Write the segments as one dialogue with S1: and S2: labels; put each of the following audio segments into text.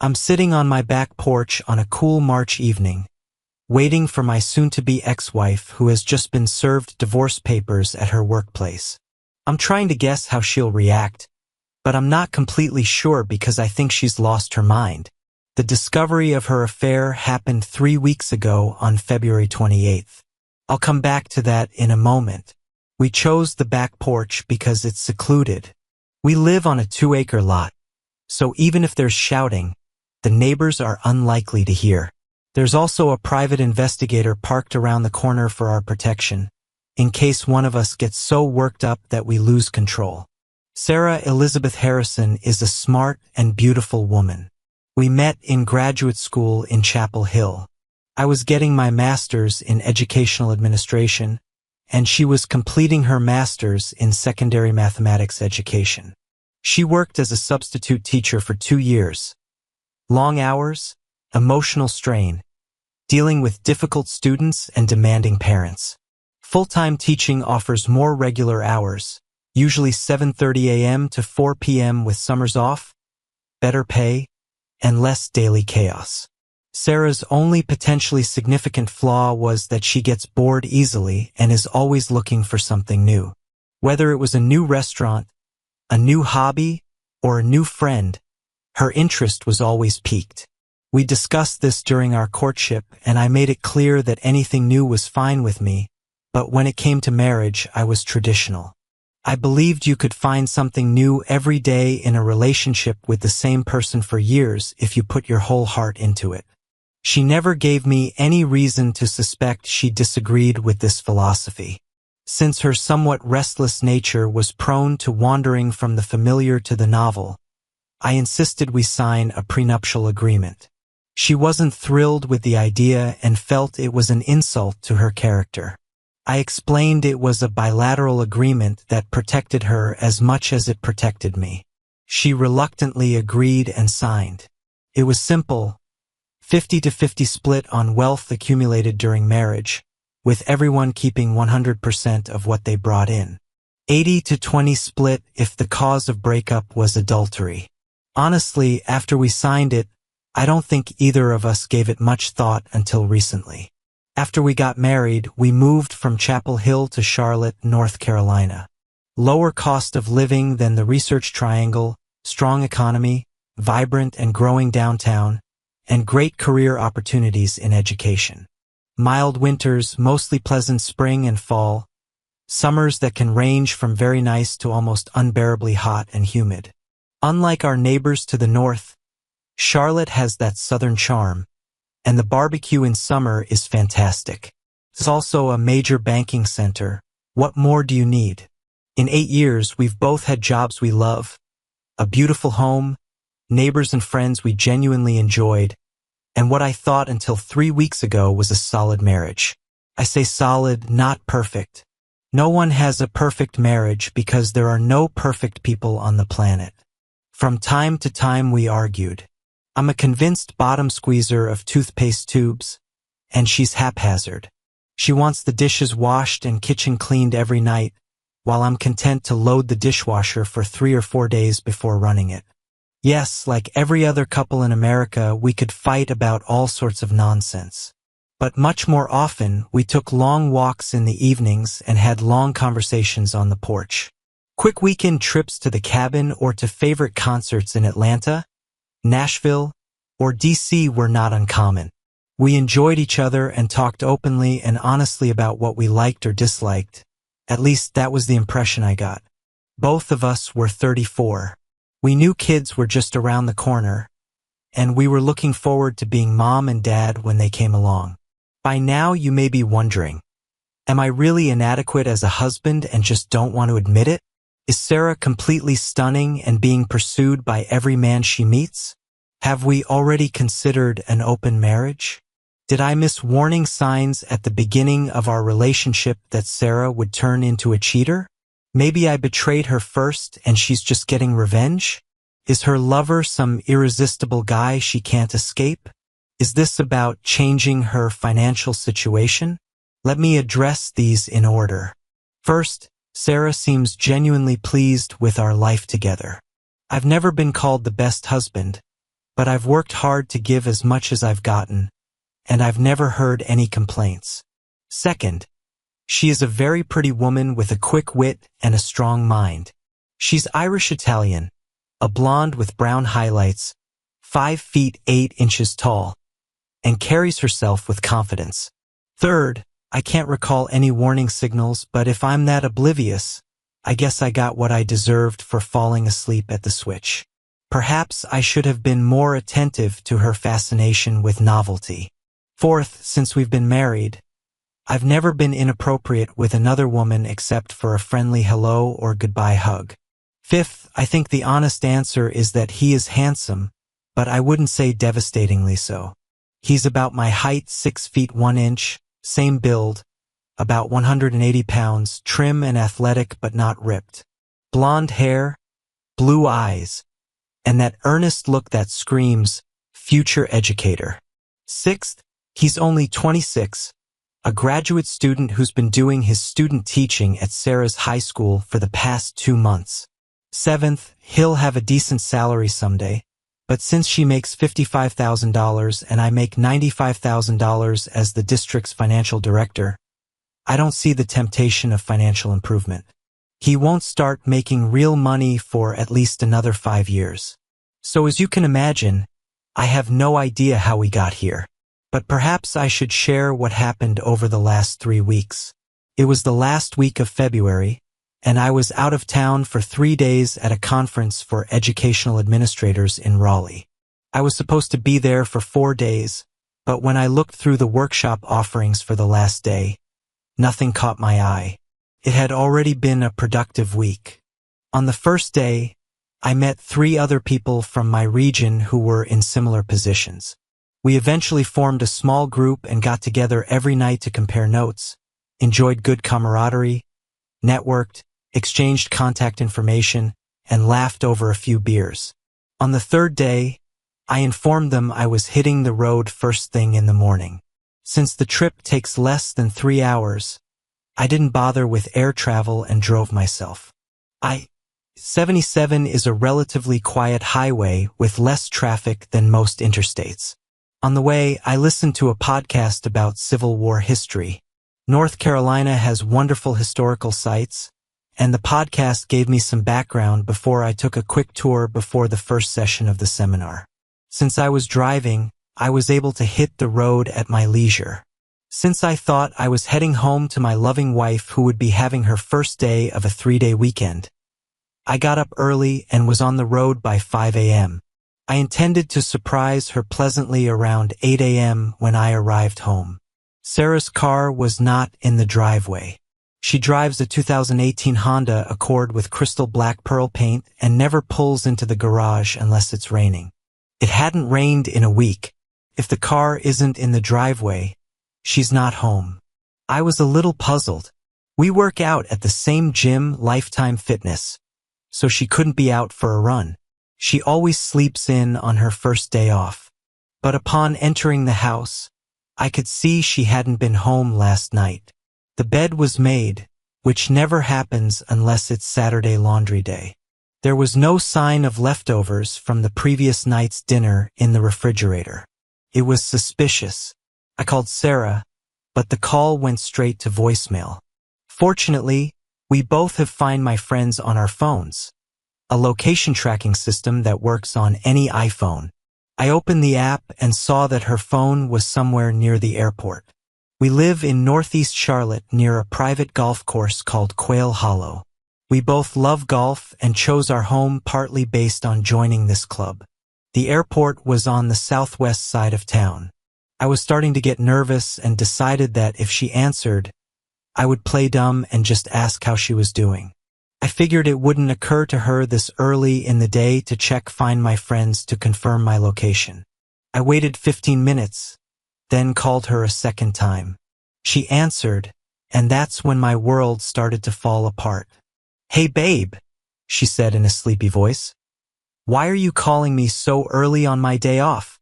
S1: I'm sitting on my back porch on a cool March evening, waiting for my soon-to-be ex-wife who has just been served divorce papers at her workplace. I'm trying to guess how she'll react, but I'm not completely sure because I think she's lost her mind. The discovery of her affair happened 3 weeks ago on February 28th. I'll come back to that in a moment. We chose the back porch because it's secluded. We live on a 2-acre lot, so even if there's shouting, the neighbors are unlikely to hear. There's also a private investigator parked around the corner for our protection, in case one of us gets so worked up that we lose control. Sarah Elizabeth Harrison is a smart and beautiful woman. We met in graduate school in Chapel Hill. I was getting my master's in educational administration, and she was completing her master's in secondary mathematics education. She worked as a substitute teacher for 2 years. Long hours, emotional strain, dealing with difficult students and demanding parents. Full-time teaching offers more regular hours, usually 7:30 a.m. to 4 p.m. with summers off, better pay, and less daily chaos. Sarah's only potentially significant flaw was that she gets bored easily and is always looking for something new. Whether it was a new restaurant, a new hobby, or a new friend, her interest was always piqued. We discussed this during our courtship, and I made it clear that anything new was fine with me, but when it came to marriage, I was traditional. I believed you could find something new every day in a relationship with the same person for years if you put your whole heart into it. She never gave me any reason to suspect she disagreed with this philosophy. Since her somewhat restless nature was prone to wandering from the familiar to the novel, I insisted we sign a prenuptial agreement. She wasn't thrilled with the idea and felt it was an insult to her character. I explained it was a bilateral agreement that protected her as much as it protected me. She reluctantly agreed and signed. It was simple, 50-50 split on wealth accumulated during marriage, with everyone keeping 100% of what they brought in. 80-20 split if the cause of breakup was adultery. Honestly, after we signed it, I don't think either of us gave it much thought until recently. After we got married, we moved from Chapel Hill to Charlotte, North Carolina. Lower cost of living than the Research Triangle, strong economy, vibrant and growing downtown, and great career opportunities in education. Mild winters, mostly pleasant spring and fall, summers that can range from very nice to almost unbearably hot and humid. Unlike our neighbors to the north, Charlotte has that southern charm, and the barbecue in summer is fantastic. It's also a major banking center. What more do you need? In 8 years, we've both had jobs we love, a beautiful home, neighbors and friends we genuinely enjoyed, and what I thought until 3 weeks ago was a solid marriage. I say solid, not perfect. No one has a perfect marriage because there are no perfect people on the planet. From time to time we argued. I'm a convinced bottom squeezer of toothpaste tubes, and she's haphazard. She wants the dishes washed and kitchen cleaned every night, while I'm content to load the dishwasher for 3 or 4 days before running it. Yes, like every other couple in America, we could fight about all sorts of nonsense. But much more often, we took long walks in the evenings and had long conversations on the porch. Quick weekend trips to the cabin or to favorite concerts in Atlanta, Nashville, or DC were not uncommon. We enjoyed each other and talked openly and honestly about what we liked or disliked. At least that was the impression I got. Both of us were 34. We knew kids were just around the corner, and we were looking forward to being mom and dad when they came along. By now you may be wondering, am I really inadequate as a husband and just don't want to admit it? Is Sarah completely stunning and being pursued by every man she meets? Have we already considered an open marriage? Did I miss warning signs at the beginning of our relationship that Sarah would turn into a cheater? Maybe I betrayed her first and she's just getting revenge? Is her lover some irresistible guy she can't escape? Is this about changing her financial situation? Let me address these in order. First, Sarah seems genuinely pleased with our life together. I've never been called the best husband, but I've worked hard to give as much as I've gotten, and I've never heard any complaints. Second, she is a very pretty woman with a quick wit and a strong mind. She's Irish-Italian, a blonde with brown highlights, 5 feet 8 inches tall, and carries herself with confidence. Third, I can't recall any warning signals, but if I'm that oblivious, I guess I got what I deserved for falling asleep at the switch. Perhaps I should have been more attentive to her fascination with novelty. Fourth, since we've been married, I've never been inappropriate with another woman except for a friendly hello or goodbye hug. Fifth, I think the honest answer is that he is handsome, but I wouldn't say devastatingly so. He's about my height, 6 feet 1 inch, same build, about 180 pounds, trim and athletic but not ripped. Blonde hair, blue eyes, and that earnest look that screams, future educator. Sixth, he's only 26, a graduate student who's been doing his student teaching at Sarah's high school for the past 2 months. Seventh, he'll have a decent salary someday, but since she makes $55,000 and I make $95,000 as the district's financial director, I don't see the temptation of financial improvement. He won't start making real money for at least another 5 years. So as you can imagine, I have no idea how we got here. But perhaps I should share what happened over the last 3 weeks. It was the last week of February, and I was out of town for 3 days at a conference for educational administrators in Raleigh. I was supposed to be there for 4 days, but when I looked through the workshop offerings for the last day, nothing caught my eye. It had already been a productive week. On the first day, I met 3 other people from my region who were in similar positions. We eventually formed a small group and got together every night to compare notes, enjoyed good camaraderie, networked, exchanged contact information, and laughed over a few beers. On the third day, I informed them I was hitting the road first thing in the morning. Since the trip takes less than 3 hours, I didn't bother with air travel and drove myself. I-77 is a relatively quiet highway with less traffic than most interstates. On the way, I listened to a podcast about Civil War history. North Carolina has wonderful historical sites, and the podcast gave me some background before I took a quick tour before the first session of the seminar. Since I was driving, I was able to hit the road at my leisure. Since I thought I was heading home to my loving wife who would be having her first day of a 3-day weekend, I got up early and was on the road by 5 a.m. I intended to surprise her pleasantly around 8 a.m. when I arrived home. Sarah's car was not in the driveway. She drives a 2018 Honda Accord with crystal black pearl paint and never pulls into the garage unless it's raining. It hadn't rained in a week. If the car isn't in the driveway, she's not home. I was a little puzzled. We work out at the same gym, Lifetime Fitness, so she couldn't be out for a run. She always sleeps in on her first day off. But upon entering the house, I could see she hadn't been home last night. The bed was made, which never happens unless it's Saturday laundry day. There was no sign of leftovers from the previous night's dinner in the refrigerator. It was suspicious. I called Sarah, but the call went straight to voicemail. Fortunately, we both have Find My Friends on our phones, a location tracking system that works on any iPhone. I opened the app and saw that her phone was somewhere near the airport. We live in Northeast Charlotte near a private golf course called Quail Hollow. We both love golf and chose our home partly based on joining this club. The airport was on the southwest side of town. I was starting to get nervous and decided that if she answered, I would play dumb and just ask how she was doing. I figured it wouldn't occur to her this early in the day to check Find My Friends to confirm my location. I waited 15 minutes, then called her a second time. She answered, and that's when my world started to fall apart. "Hey babe," she said in a sleepy voice. "Why are you calling me so early on my day off?"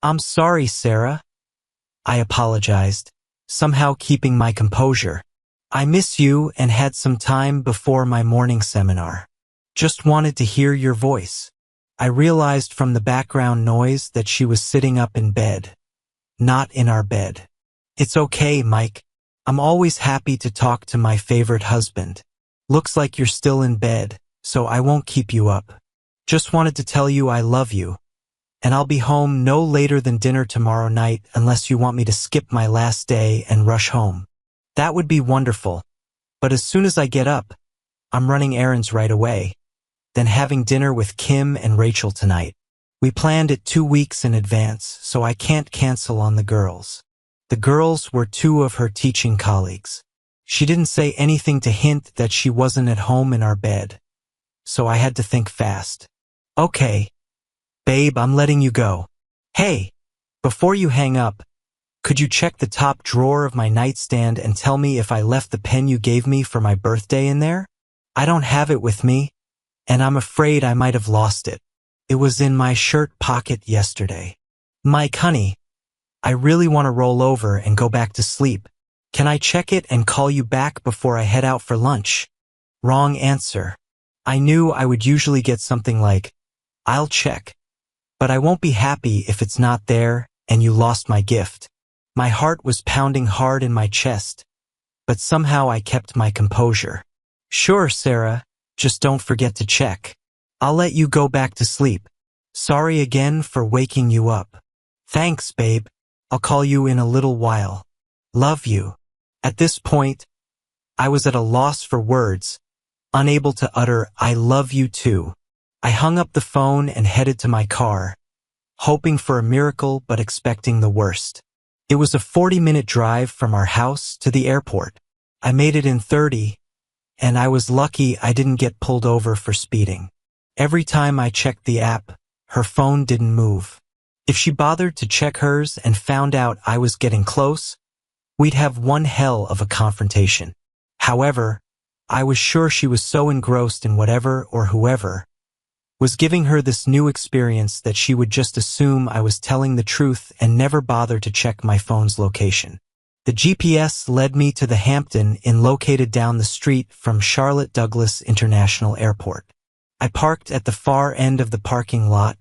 S1: "I'm sorry, Sarah," I apologized, somehow keeping my composure. "I miss you and had some time before my morning seminar. Just wanted to hear your voice." I realized from the background noise that she was sitting up in bed. Not in our bed. It's okay, Mike. I'm always happy to talk to my favorite husband. Looks like you're still in bed, so I won't keep you up. Just wanted to tell you I love you. And I'll be home no later than dinner tomorrow night unless you want me to skip my last day and rush home. That would be wonderful. But as soon as I get up, I'm running errands right away. Then having dinner with Kim and Rachel tonight. We planned it 2 weeks in advance, so I can't cancel on the girls. The girls were 2 of her teaching colleagues. She didn't say anything to hint that she wasn't at home in our bed. So I had to think fast. Okay. Babe, I'm letting you go. Hey, before you hang up, could you check the top drawer of my nightstand and tell me if I left the pen you gave me for my birthday in there? I don't have it with me, and I'm afraid I might have lost it. It was in my shirt pocket yesterday. Mike, honey, I really want to roll over and go back to sleep. Can I check it and call you back before I head out for lunch? Wrong answer. I knew I would usually get something like, I'll check. But I won't be happy if it's not there and you lost my gift. My heart was pounding hard in my chest, but somehow I kept my composure. Sure, Sarah, just don't forget to check. I'll let you go back to sleep. Sorry again for waking you up. Thanks, babe. I'll call you in a little while. Love you. At this point, I was at a loss for words, unable to utter, I love you too. I hung up the phone and headed to my car, hoping for a miracle but expecting the worst. It was a 40-minute drive from our house to the airport. I made it in 30, and I was lucky I didn't get pulled over for speeding. Every time I checked the app, her phone didn't move. If she bothered to check hers and found out I was getting close, we'd have one hell of a confrontation. However, I was sure she was so engrossed in whatever or whoever was giving her this new experience that she would just assume I was telling the truth and never bother to check my phone's location. The GPS led me to the Hampton Inn located down the street from Charlotte Douglas International Airport. I parked at the far end of the parking lot,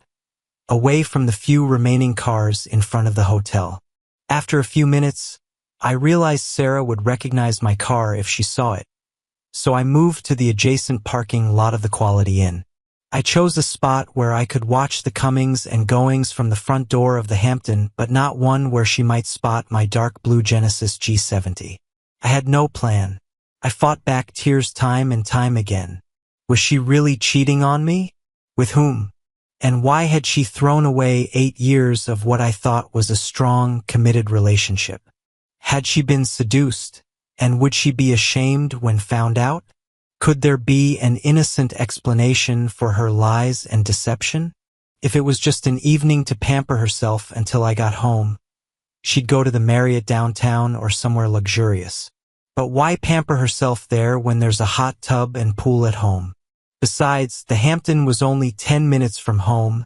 S1: away from the few remaining cars in front of the hotel. After a few minutes, I realized Sarah would recognize my car if she saw it, so I moved to the adjacent parking lot of the Quality Inn. I chose a spot where I could watch the comings and goings from the front door of the Hampton, but not one where she might spot my dark blue Genesis G70. I had no plan. I fought back tears time and time again. Was she really cheating on me? With whom? And why had she thrown away 8 years of what I thought was a strong, committed relationship? Had she been seduced, and would she be ashamed when found out? Could there be an innocent explanation for her lies and deception? If it was just an evening to pamper herself until I got home, she'd go to the Marriott downtown or somewhere luxurious. But why pamper herself there when there's a hot tub and pool at home? Besides, the Hampton was only 10 minutes from home,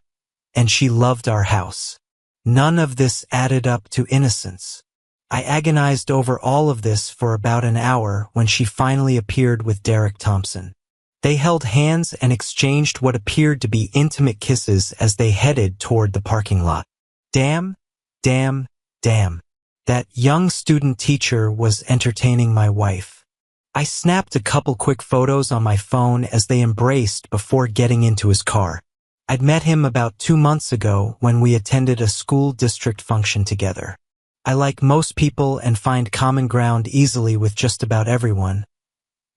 S1: and she loved our house. None of this added up to innocence. I agonized over all of this for about an hour when she finally appeared with Derek Thompson. They held hands and exchanged what appeared to be intimate kisses as they headed toward the parking lot. Damn, damn, damn. That young student teacher was entertaining my wife. I snapped a couple quick photos on my phone as they embraced before getting into his car. I'd met him about 2 months ago when we attended a school district function together. I like most people and find common ground easily with just about everyone,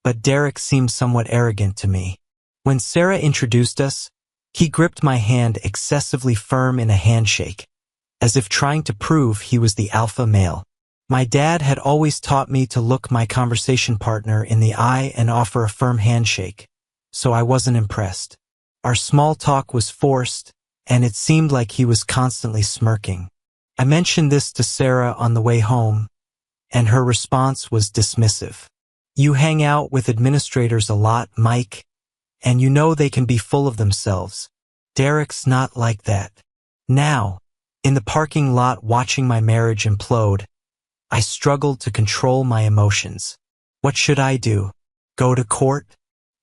S1: but Derek seemed somewhat arrogant to me. When Sarah introduced us, he gripped my hand excessively firm in a handshake, as if trying to prove he was the alpha male. My dad had always taught me to look my conversation partner in the eye and offer a firm handshake, so I wasn't impressed. Our small talk was forced, and it seemed like he was constantly smirking. I mentioned this to Sarah on the way home, and her response was dismissive. You hang out with administrators a lot, Mike, and you know they can be full of themselves. Derek's not like that. Now, in the parking lot watching my marriage implode, I struggled to control my emotions. What should I do? Go to court?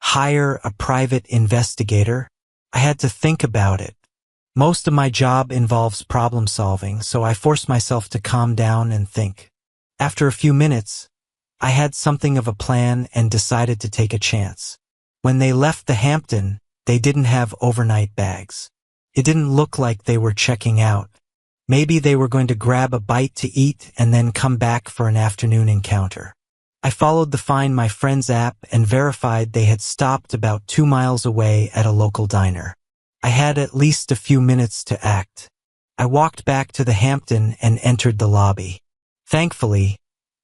S1: Hire a private investigator? I had to think about it. Most of my job involves problem solving, so I forced myself to calm down and think. After a few minutes, I had something of a plan and decided to take a chance. When they left the Hampton, they didn't have overnight bags. It didn't look like they were checking out. Maybe they were going to grab a bite to eat and then come back for an afternoon encounter. I followed the Find My Friends app and verified they had stopped about 2 miles away at a local diner. I had at least a few minutes to act. I walked back to the Hampton and entered the lobby. Thankfully,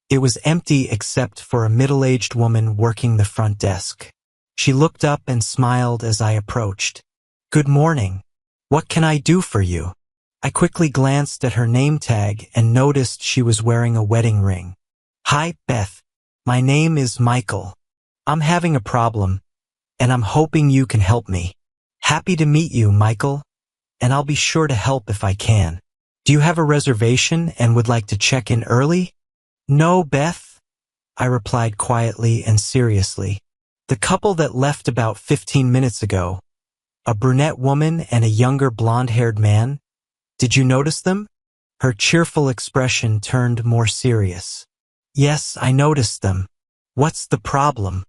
S1: it was empty except for a middle-aged woman working the front desk. She looked up and smiled as I approached. "Good morning. What can I do for you?" I quickly glanced at her name tag and noticed she was wearing a wedding ring. "Hi, Beth. My name is Michael. I'm having a problem, and I'm hoping you can help me." "Happy to meet you, Michael, and I'll be sure to help if I can. Do you have a reservation and would like to check in early?" "No, Beth," I replied quietly and seriously. "The couple that left about 15 minutes ago, a brunette woman and a younger blonde-haired man, did you notice them?" Her cheerful expression turned more serious. "Yes, I noticed them. What's the problem?"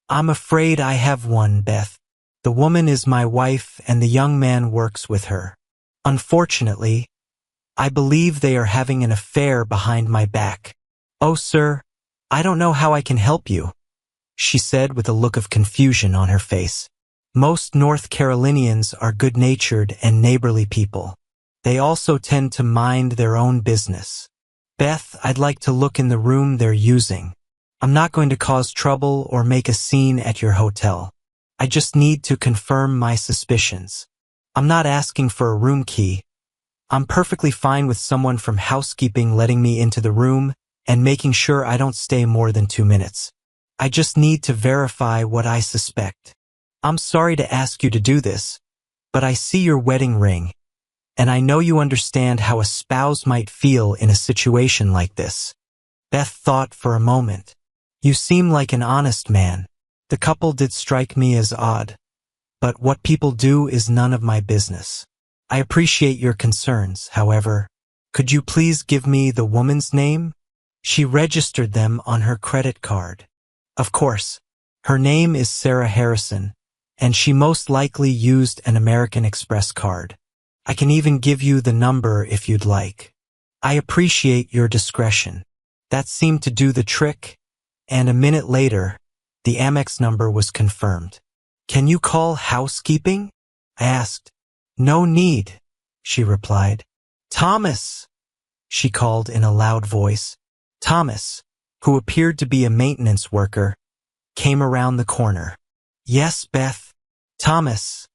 S1: "I'm afraid I have one, Beth. The woman is my wife and the young man works with her. Unfortunately, I believe they are having an affair behind my back." "Oh, sir, I don't know how I can help you," she said with a look of confusion on her face. "Most North Carolinians are good-natured and neighborly people. They also tend to mind their own business. Beth, I'd like to look in the room they're using. I'm not going to cause trouble or make a scene at your hotel. I just need to confirm my suspicions. I'm not asking for a room key. I'm perfectly fine with someone from housekeeping letting me into the room and making sure I don't stay more than 2 minutes. I just need to verify what I suspect. I'm sorry to ask you to do this, but I see your wedding ring, and I know you understand how a spouse might feel in a situation like this." Beth thought for a moment. "You seem like an honest man. The couple did strike me as odd, but what people do is none of my business. I appreciate your concerns, however. Could you please give me the woman's name?" She registered them on her credit card. "Of course. Her name is Sarah Harrison, and she most likely used an American Express card. I can even give you the number if you'd like." "I appreciate your discretion." That seemed to do the trick, and a minute later, the Amex number was confirmed. "Can you call housekeeping?" I asked. "No need," she replied. "Thomas," she called in a loud voice. Thomas, who appeared to be a maintenance worker, came around the corner. "Yes, Beth." "Thomas,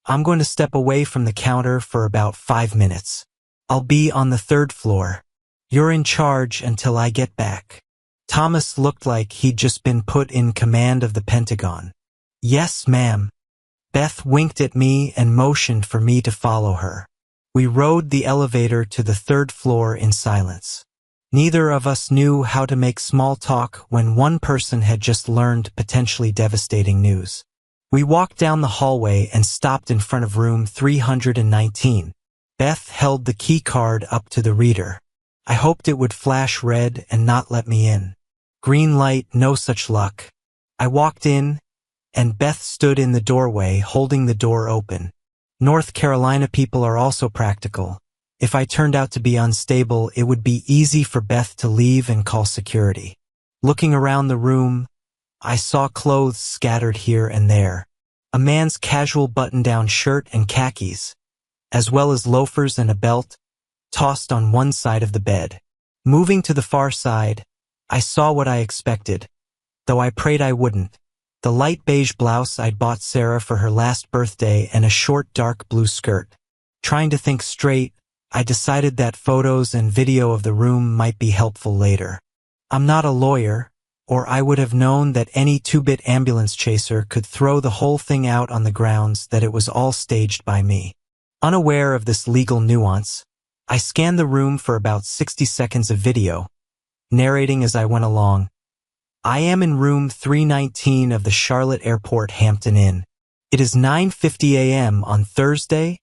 S1: I'm going to step away from the counter for about 5 minutes. I'll be on the 3rd floor. You're in charge until I get back." Thomas looked like he'd just been put in command of the Pentagon. "Yes, ma'am." Beth winked at me and motioned for me to follow her. We rode the elevator to the 3rd floor in silence. Neither of us knew how to make small talk when one person had just learned potentially devastating news. We walked down the hallway and stopped in front of room 319. Beth held the key card up to the reader. I hoped it would flash red and not let me in. Green light, no such luck. I walked in, and Beth stood in the doorway holding the door open. North Carolina people are also practical. If I turned out to be unstable, it would be easy for Beth to leave and call security. Looking around the room, I saw clothes scattered here and there. A man's casual button-down shirt and khakis, as well as loafers and a belt, tossed on one side of the bed. Moving to the far side, I saw what I expected, though I prayed I wouldn't. The light beige blouse I'd bought Sarah for her last birthday and a short dark blue skirt. Trying to think straight, I decided that photos and video of the room might be helpful later. I'm not a lawyer, or I would have known that any 2-bit ambulance chaser could throw the whole thing out on the grounds that it was all staged by me. Unaware of this legal nuance, I scanned the room for about 60 seconds of video, narrating as I went along. I am in room 319 of the Charlotte Airport Hampton Inn. It is 9:50 a.m. on Thursday,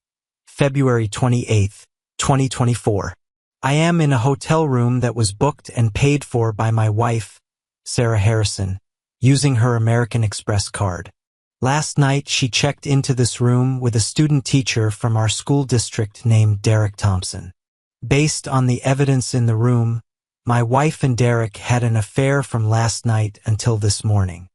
S1: February 28th, 2024. I am in a hotel room that was booked and paid for by my wife, Sarah Harrison, using her American Express card. Last night, she checked into this room with a student teacher from our school district named Derek Thompson. Based on the evidence in the room, my wife and Derek had an affair from last night until this morning.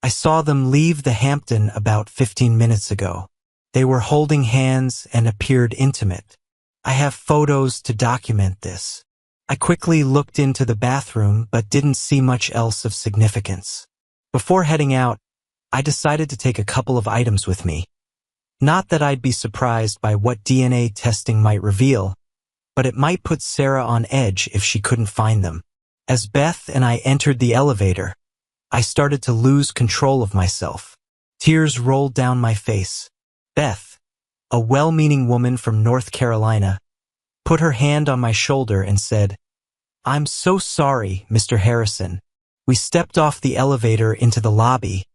S1: I saw them leave the Hampton about 15 minutes ago. They were holding hands and appeared intimate. I have photos to document this. I quickly looked into the bathroom but didn't see much else of significance. Before heading out, I decided to take a couple of items with me. Not that I'd be surprised by what DNA testing might reveal, but it might put Sarah on edge if she couldn't find them. As Beth and I entered the elevator, I started to lose control of myself. Tears rolled down my face. Beth, a well-meaning woman from North Carolina, put her hand on my shoulder and said, "I'm so sorry, Mr. Harrison." We stepped off the elevator into the lobby,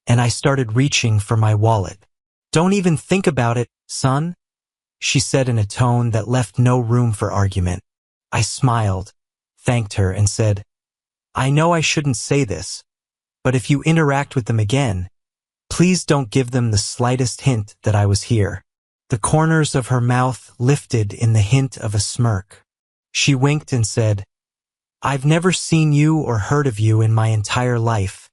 S1: and I started reaching for my wallet. "Don't even think about it, son," she said in a tone that left no room for argument. I smiled, thanked her, and said, "I know I shouldn't say this, but if you interact with them again, please don't give them the slightest hint that I was here." The corners of her mouth lifted in the hint of a smirk. She winked and said, "I've never seen you or heard of you in my entire life,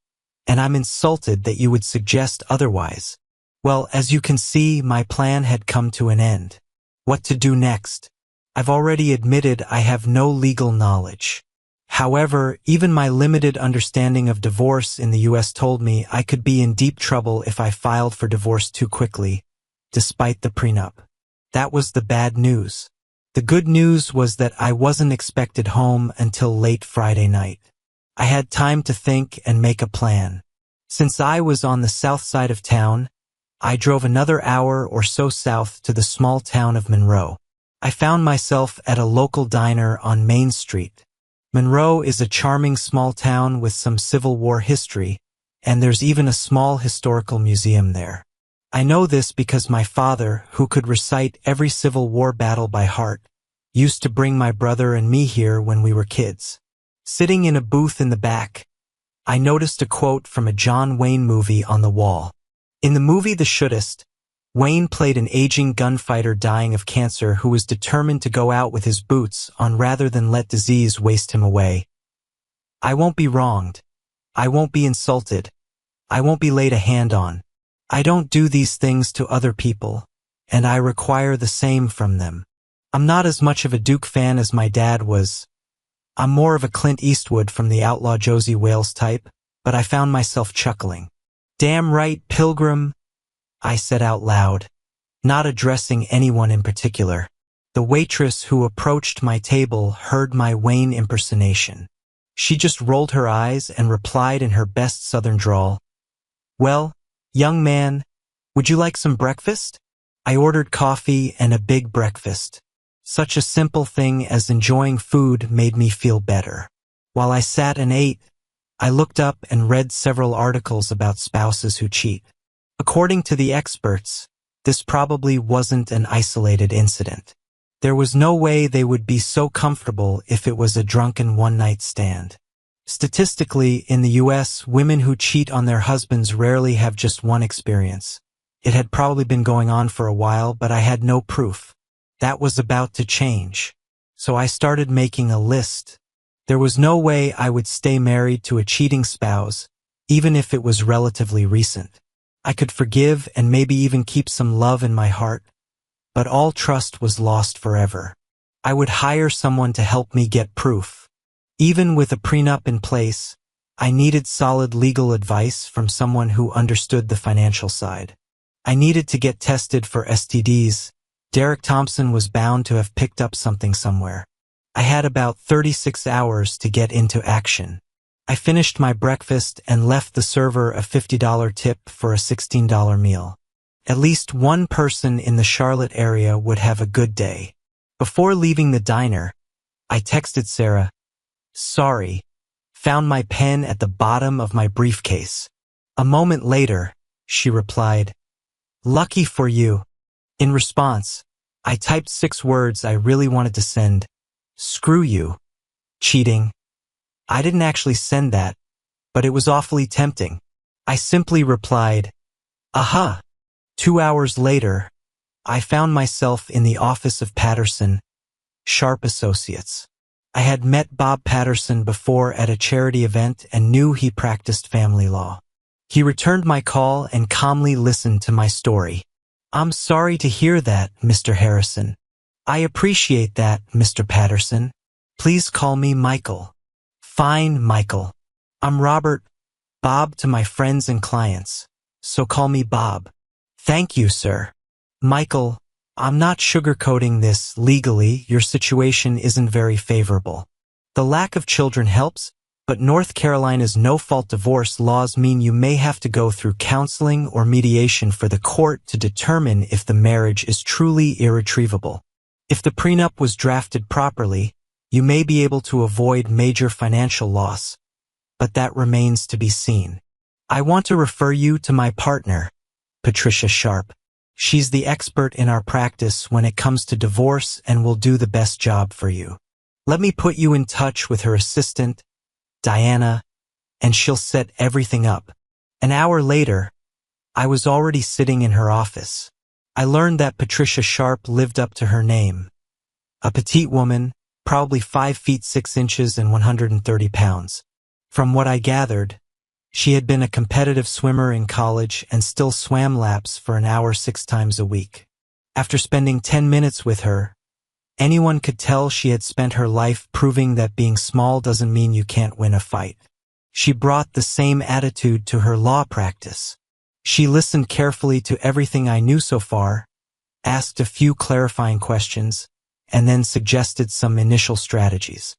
S1: and I'm insulted that you would suggest otherwise." Well, as you can see, my plan had come to an end. What to do next? I've already admitted I have no legal knowledge. However, even my limited understanding of divorce in the US told me I could be in deep trouble if I filed for divorce too quickly, despite the prenup. That was the bad news. The good news was that I wasn't expected home until late Friday night. I had time to think and make a plan. Since I was on the south side of town, I drove another hour or so south to the small town of Monroe. I found myself at a local diner on Main Street. Monroe is a charming small town with some Civil War history, and there's even a small historical museum there. I know this because my father, who could recite every Civil War battle by heart, used to bring my brother and me here when we were kids. Sitting in a booth in the back, I noticed a quote from a John Wayne movie on the wall. In the movie The Shootist, Wayne played an aging gunfighter dying of cancer who was determined to go out with his boots on rather than let disease waste him away. "I won't be wronged. I won't be insulted. I won't be laid a hand on. I don't do these things to other people, and I require the same from them." I'm not as much of a Duke fan as my dad was. I'm more of a Clint Eastwood from the Outlaw Josie Wales type, but I found myself chuckling. "Damn right, Pilgrim," I said out loud, not addressing anyone in particular. The waitress who approached my table heard my Wayne impersonation. She just rolled her eyes and replied in her best Southern drawl, "Well, young man, would you like some breakfast?" I ordered coffee and a big breakfast. Such a simple thing as enjoying food made me feel better. While I sat and ate, I looked up and read several articles about spouses who cheat. According to the experts, this probably wasn't an isolated incident. There was no way they would be so comfortable if it was a drunken one-night stand. Statistically, in the US, women who cheat on their husbands rarely have just one experience. It had probably been going on for a while, but I had no proof. That was about to change. So I started making a list. There was no way I would stay married to a cheating spouse, even if it was relatively recent. I could forgive and maybe even keep some love in my heart, but all trust was lost forever. I would hire someone to help me get proof. Even with a prenup in place, I needed solid legal advice from someone who understood the financial side. I needed to get tested for STDs. Derek Thompson was bound to have picked up something somewhere. I had about 36 hours to get into action. I finished my breakfast and left the server a $50 tip for a $16 meal. At least one person in the Charlotte area would have a good day. Before leaving the diner, I texted Sarah, "Sorry, found my pen at the bottom of my briefcase." A moment later, she replied, Lucky for you. In response, I typed 6 words I really wanted to send. Screw you. Cheating. I didn't actually send that, but it was awfully tempting. I simply replied, aha. 2 hours later, I found myself in the office of Patterson, Sharp Associates. I had met Bob Patterson before at a charity event and knew he practiced family law. He returned my call and calmly listened to my story. I'm sorry to hear that, Mr. Harrison. I appreciate that, Mr. Patterson. Please call me Michael. Fine, Michael. I'm Robert, Bob to my friends and clients, so call me Bob. Thank you, sir. Michael, I'm not sugarcoating this. Legally, your situation isn't very favorable. The lack of children helps, but North Carolina's no-fault divorce laws mean you may have to go through counseling or mediation for the court to determine if the marriage is truly irretrievable. If the prenup was drafted properly, you may be able to avoid major financial loss, but that remains to be seen. I want to refer you to my partner, Patricia Sharp. She's the expert in our practice when it comes to divorce and will do the best job for you. Let me put you in touch with her assistant, Diana, and she'll set everything up. An hour later, I was already sitting in her office. I learned that Patricia Sharp lived up to her name. A petite woman, probably 5 feet 6 inches and 130 pounds. From what I gathered, she had been a competitive swimmer in college and still swam laps for an hour 6 times a week. After spending 10 minutes with her, anyone could tell she had spent her life proving that being small doesn't mean you can't win a fight. She brought the same attitude to her law practice. She listened carefully to everything I knew so far, asked a few clarifying questions, and then suggested some initial strategies.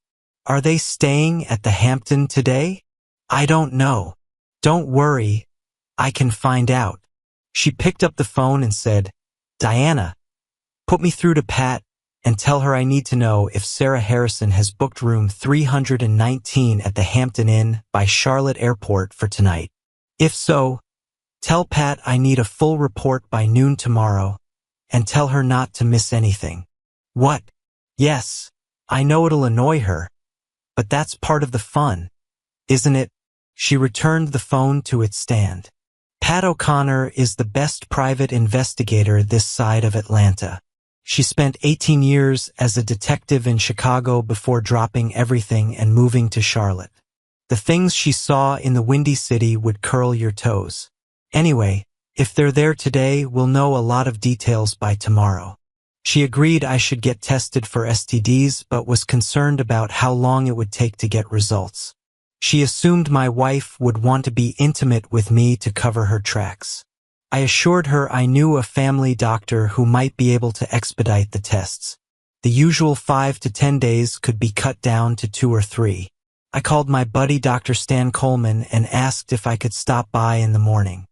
S1: Are they staying at the Hampton today? I don't know. Don't worry, I can find out. She picked up the phone and said, Diana, put me through to Pat and tell her I need to know if Sarah Harrison has booked room 319 at the Hampton Inn by Charlotte Airport for tonight. If so, tell Pat I need a full report by noon tomorrow, and tell her not to miss anything. What? Yes, I know it'll annoy her, but that's part of the fun, isn't it? She returned the phone to its stand. Pat O'Connor is the best private investigator this side of Atlanta. She spent 18 years as a detective in Chicago before dropping everything and moving to Charlotte. The things she saw in the Windy City would curl your toes. Anyway, if they're there today, we'll know a lot of details by tomorrow. She agreed I should get tested for STDs, but was concerned about how long it would take to get results. She assumed my wife would want to be intimate with me to cover her tracks. I assured her I knew a family doctor who might be able to expedite the tests. The usual 5 to 10 days could be cut down to 2 or 3. I called my buddy Dr. Stan Coleman and asked if I could stop by in the morning.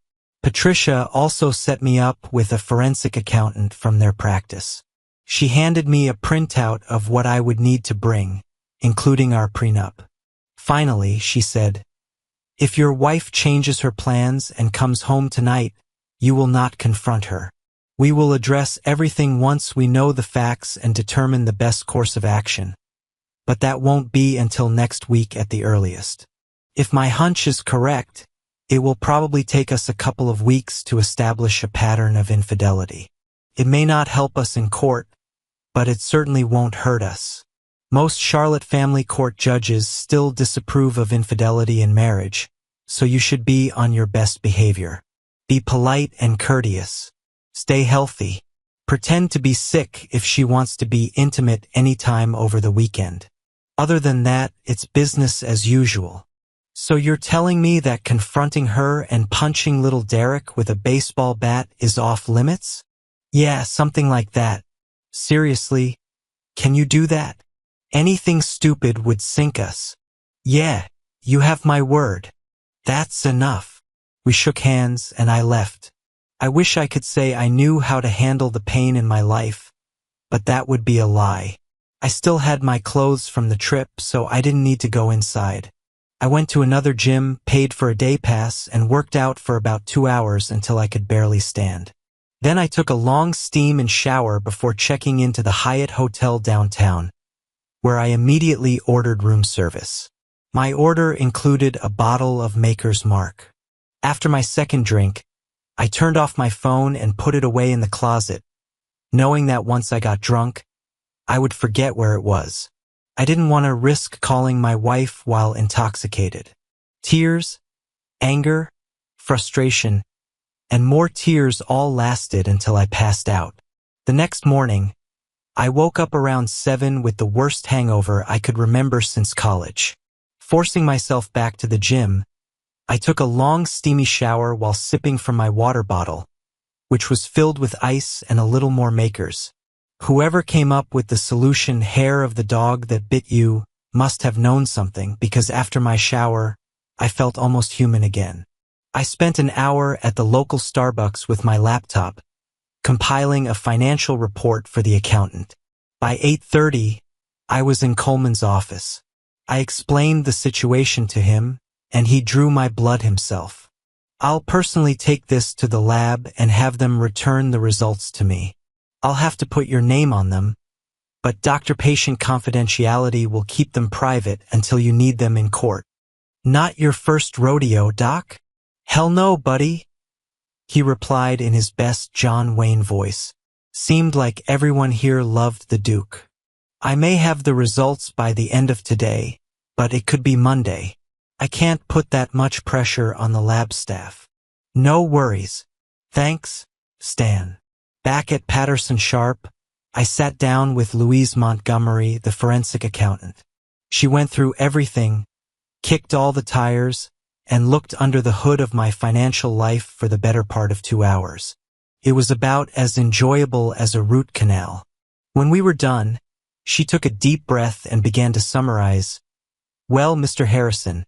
S1: Patricia also set me up with a forensic accountant from their practice. She handed me a printout of what I would need to bring, including our prenup. Finally, she said, if your wife changes her plans and comes home tonight, you will not confront her. We will address everything once we know the facts and determine the best course of action. But that won't be until next week at the earliest. If my hunch is correct, it will probably take us a couple of weeks to establish a pattern of infidelity. It may not help us in court, but it certainly won't hurt us. Most Charlotte family court judges still disapprove of infidelity in marriage, so you should be on your best behavior. Be polite and courteous. Stay healthy. Pretend to be sick if she wants to be intimate anytime over the weekend. Other than that, it's business as usual. So you're telling me that confronting her and punching little Derek with a baseball bat is off limits? Yeah, something like that. Seriously, can you do that? Anything stupid would sink us. Yeah, you have my word. That's enough. We shook hands and I left. I wish I could say I knew how to handle the pain in my life, but that would be a lie. I still had my clothes from the trip, so I didn't need to go inside. I went to another gym, paid for a day pass, and worked out for about 2 hours until I could barely stand. Then I took a long steam and shower before checking into the Hyatt Hotel downtown, where I immediately ordered room service. My order included a bottle of Maker's Mark. After my second drink, I turned off my phone and put it away in the closet, knowing that once I got drunk, I would forget where it was. I didn't want to risk calling my wife while intoxicated. Tears, anger, frustration, and more tears all lasted until I passed out. The next morning, I woke up around 7 with the worst hangover I could remember since college. Forcing myself back to the gym, I took a long steamy shower while sipping from my water bottle, which was filled with ice and a little more Makers. Whoever came up with the solution hair of the dog that bit you must have known something, because after my shower, I felt almost human again. I spent an hour at the local Starbucks with my laptop, compiling a financial report for the accountant. By 8:30, I was in Coleman's office. I explained the situation to him, and he drew my blood himself. I'll personally take this to the lab and have them return the results to me. I'll have to put your name on them, but doctor-patient confidentiality will keep them private until you need them in court. Not your first rodeo, Doc? Hell no, buddy, he replied in his best John Wayne voice. Seemed like everyone here loved the Duke. I may have the results by the end of today, but it could be Monday. I can't put that much pressure on the lab staff. No worries. Thanks, Stan. Back at Patterson Sharp, I sat down with Louise Montgomery, the forensic accountant. She went through everything, kicked all the tires, and looked under the hood of my financial life for the better part of 2 hours. It was about as enjoyable as a root canal. When we were done, she took a deep breath and began to summarize. Well, Mr. Harrison,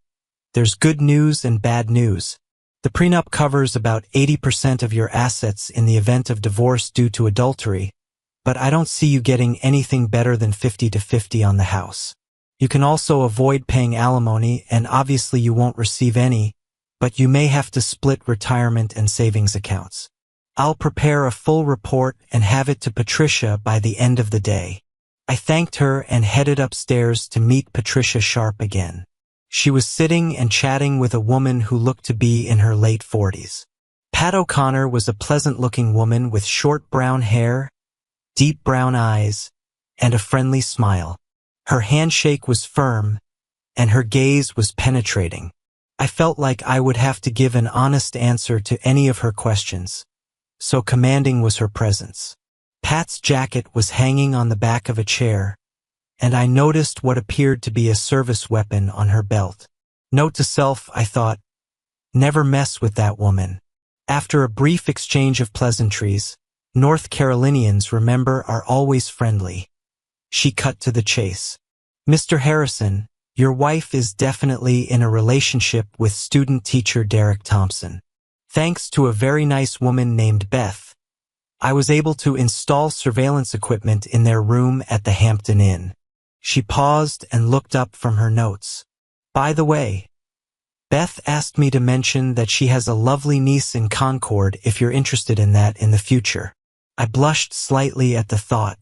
S1: there's good news and bad news. The prenup covers about 80% of your assets in the event of divorce due to adultery, but I don't see you getting anything better than 50-50 on the house. You can also avoid paying alimony, and obviously you won't receive any, but you may have to split retirement and savings accounts. I'll prepare a full report and have it to Patricia by the end of the day. I thanked her and headed upstairs to meet Patricia Sharp again. She was sitting and chatting with a woman who looked to be in her late 40s. Pat O'Connor was a pleasant-looking woman with short brown hair, deep brown eyes, and a friendly smile. Her handshake was firm, and her gaze was penetrating. I felt like I would have to give an honest answer to any of her questions, so commanding was her presence. Pat's jacket was hanging on the back of a chair, and I noticed what appeared to be a service weapon on her belt. Note to self, I thought, never mess with that woman. After a brief exchange of pleasantries, North Carolinians, remember, are always friendly. She cut to the chase. Mr. Harrison, your wife is definitely in a relationship with student-teacher Derek Thompson. Thanks to a very nice woman named Beth, I was able to install surveillance equipment in their room at the Hampton Inn. She paused and looked up from her notes. By the way, Beth asked me to mention that she has a lovely niece in Concord if you're interested in that in the future. I blushed slightly at the thought.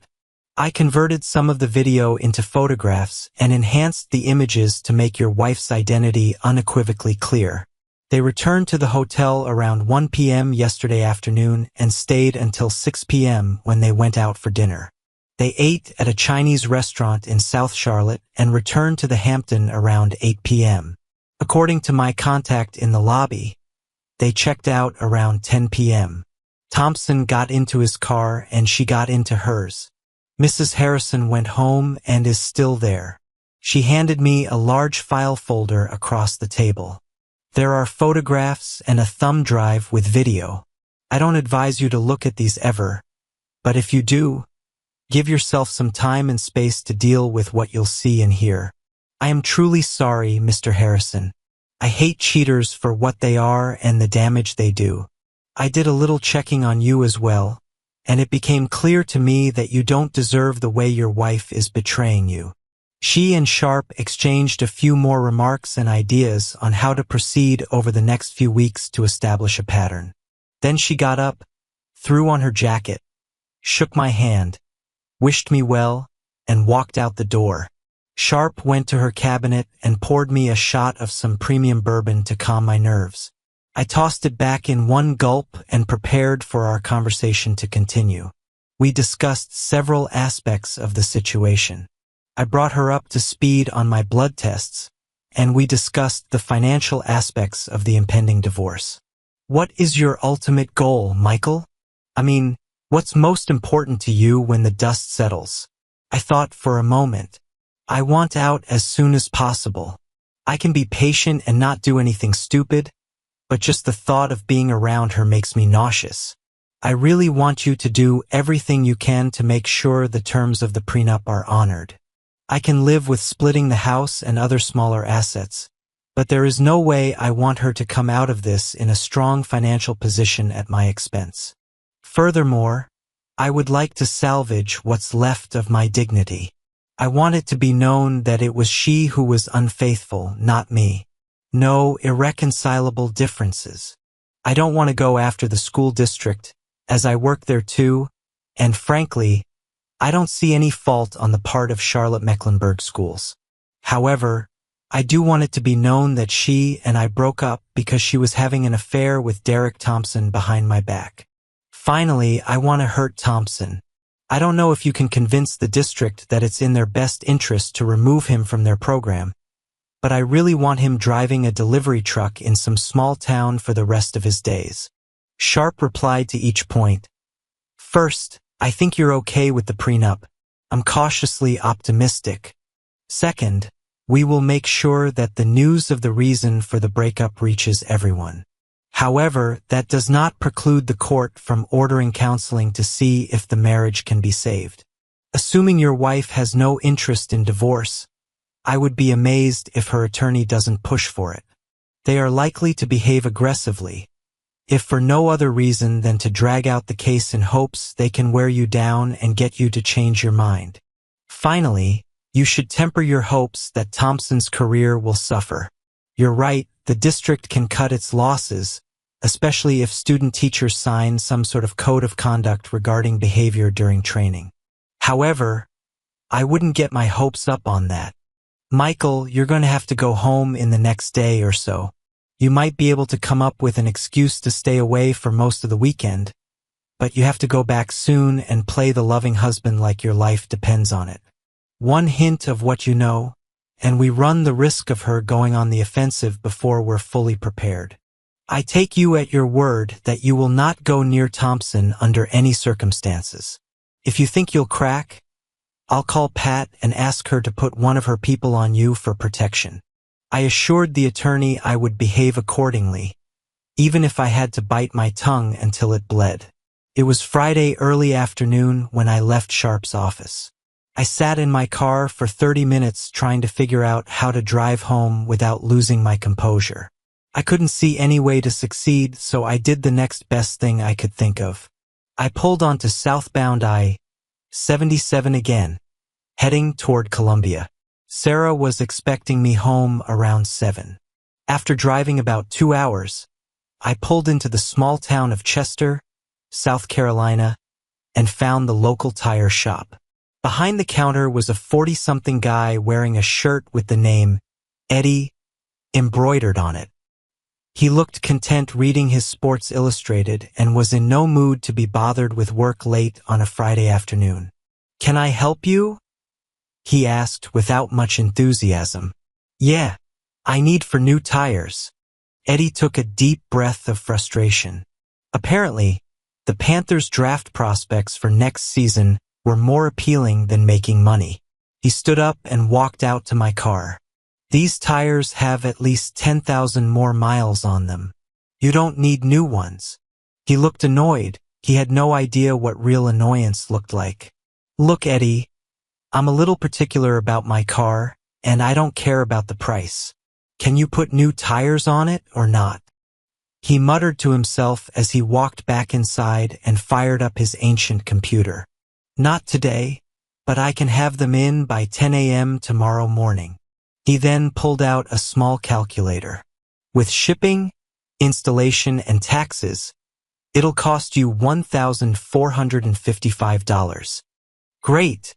S1: I converted some of the video into photographs and enhanced the images to make your wife's identity unequivocally clear. They returned to the hotel around 1 p.m. yesterday afternoon and stayed until 6 p.m. when they went out for dinner. They ate at a Chinese restaurant in South Charlotte and returned to the Hampton around 8 p.m. According to my contact in the lobby, they checked out around 10 p.m. Thompson got into his car and she got into hers. Mrs. Harrison went home and is still there. She handed me a large file folder across the table. There are photographs and a thumb drive with video. I don't advise you to look at these ever, but if you do, give yourself some time and space to deal with what you'll see and hear. I am truly sorry, Mr. Harrison. I hate cheaters for what they are and the damage they do. I did a little checking on you as well, and it became clear to me that you don't deserve the way your wife is betraying you. She and Sharp exchanged a few more remarks and ideas on how to proceed over the next few weeks to establish a pattern. Then she got up, threw on her jacket, shook my hand, wished me well, and walked out the door. Sharp went to her cabinet and poured me a shot of some premium bourbon to calm my nerves. I tossed it back in one gulp and prepared for our conversation to continue. We discussed several aspects of the situation. I brought her up to speed on my blood tests, and we discussed the financial aspects of the impending divorce. What is your ultimate goal, Michael? I mean, what's most important to you when the dust settles? I thought for a moment. I want out as soon as possible. I can be patient and not do anything stupid, but just the thought of being around her makes me nauseous. I really want you to do everything you can to make sure the terms of the prenup are honored. I can live with splitting the house and other smaller assets, but there is no way I want her to come out of this in a strong financial position at my expense. Furthermore, I would like to salvage what's left of my dignity. I want it to be known that it was she who was unfaithful, not me. No irreconcilable differences. I don't want to go after the school district, as I work there too, and frankly, I don't see any fault on the part of Charlotte-Mecklenburg schools. However, I do want it to be known that she and I broke up because she was having an affair with Derek Thompson behind my back. Finally, I want to hurt Thompson. I don't know if you can convince the district that it's in their best interest to remove him from their program, but I really want him driving a delivery truck in some small town for the rest of his days. Sharp replied to each point. First, I think you're okay with the prenup. I'm cautiously optimistic. Second, we will make sure that the news of the reason for the breakup reaches everyone. However, that does not preclude the court from ordering counseling to see if the marriage can be saved. Assuming your wife has no interest in divorce, I would be amazed if her attorney doesn't push for it. They are likely to behave aggressively, if for no other reason than to drag out the case in hopes they can wear you down and get you to change your mind. Finally, you should temper your hopes that Thompson's career will suffer. You're right, the district can cut its losses, especially if student teachers sign some sort of code of conduct regarding behavior during training. However, I wouldn't get my hopes up on that. Michael, you're going to have to go home in the next day or so. You might be able to come up with an excuse to stay away for most of the weekend, but you have to go back soon and play the loving husband like your life depends on it. One hint of what you know, and we run the risk of her going on the offensive before we're fully prepared. I take you at your word that you will not go near Thompson under any circumstances. If you think you'll crack, I'll call Pat and ask her to put one of her people on you for protection. I assured the attorney I would behave accordingly, even if I had to bite my tongue until it bled. It was Friday early afternoon when I left Sharp's office. I sat in my car for 30 minutes trying to figure out how to drive home without losing my composure. I couldn't see any way to succeed, so I did the next best thing I could think of. I pulled onto southbound I-77 again, heading toward Columbia. Sarah was expecting me home around 7. After driving about 2 hours, I pulled into the small town of Chester, South Carolina, and found the local tire shop. Behind the counter was a 40-something guy wearing a shirt with the name Eddie embroidered on it. He looked content reading his Sports Illustrated and was in no mood to be bothered with work late on a Friday afternoon. "Can I help you?" he asked without much enthusiasm. "Yeah, I need for new tires." Eddie took a deep breath of frustration. Apparently, the Panthers' draft prospects for next season were more appealing than making money. He stood up and walked out to my car. "These tires have at least 10,000 more miles on them. You don't need new ones." He looked annoyed. He had no idea what real annoyance looked like. "Look, Eddie, I'm a little particular about my car, and I don't care about the price. Can you put new tires on it or not?" He muttered to himself as he walked back inside and fired up his ancient computer. "Not today, but I can have them in by 10 a.m. tomorrow morning." He then pulled out a small calculator. With shipping, installation, and taxes, It'll cost you $1,455. Great,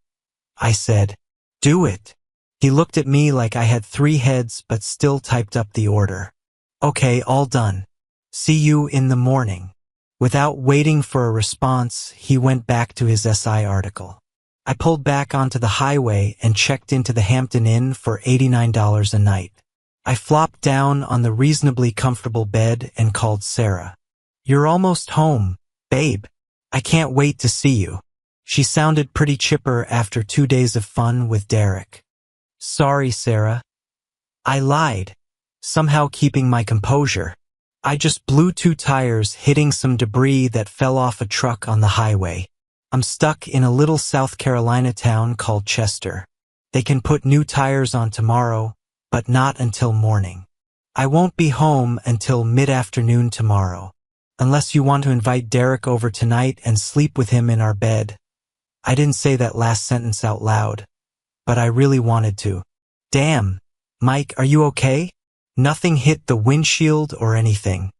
S1: I said. Do it. He looked at me like I had 3 heads but still typed up the order. Okay, all done. See you in the morning. Without waiting for a response, he went back to his SI article. I pulled back onto the highway and checked into the Hampton Inn for $89 a night. I flopped down on the reasonably comfortable bed and called Sarah. You're almost home, babe. I can't wait to see you. She sounded pretty chipper after 2 days of fun with Derek. Sorry, Sarah. I lied, somehow keeping my composure. I just blew 2 tires hitting some debris that fell off a truck on the highway. I'm stuck in a little South Carolina town called Chester. They can put new tires on tomorrow, but not until morning. I won't be home until mid-afternoon tomorrow. Unless you want to invite Derek over tonight and sleep with him in our bed. I didn't say that last sentence out loud, but I really wanted to. Damn, Mike, are you okay? Nothing hit the windshield or anything.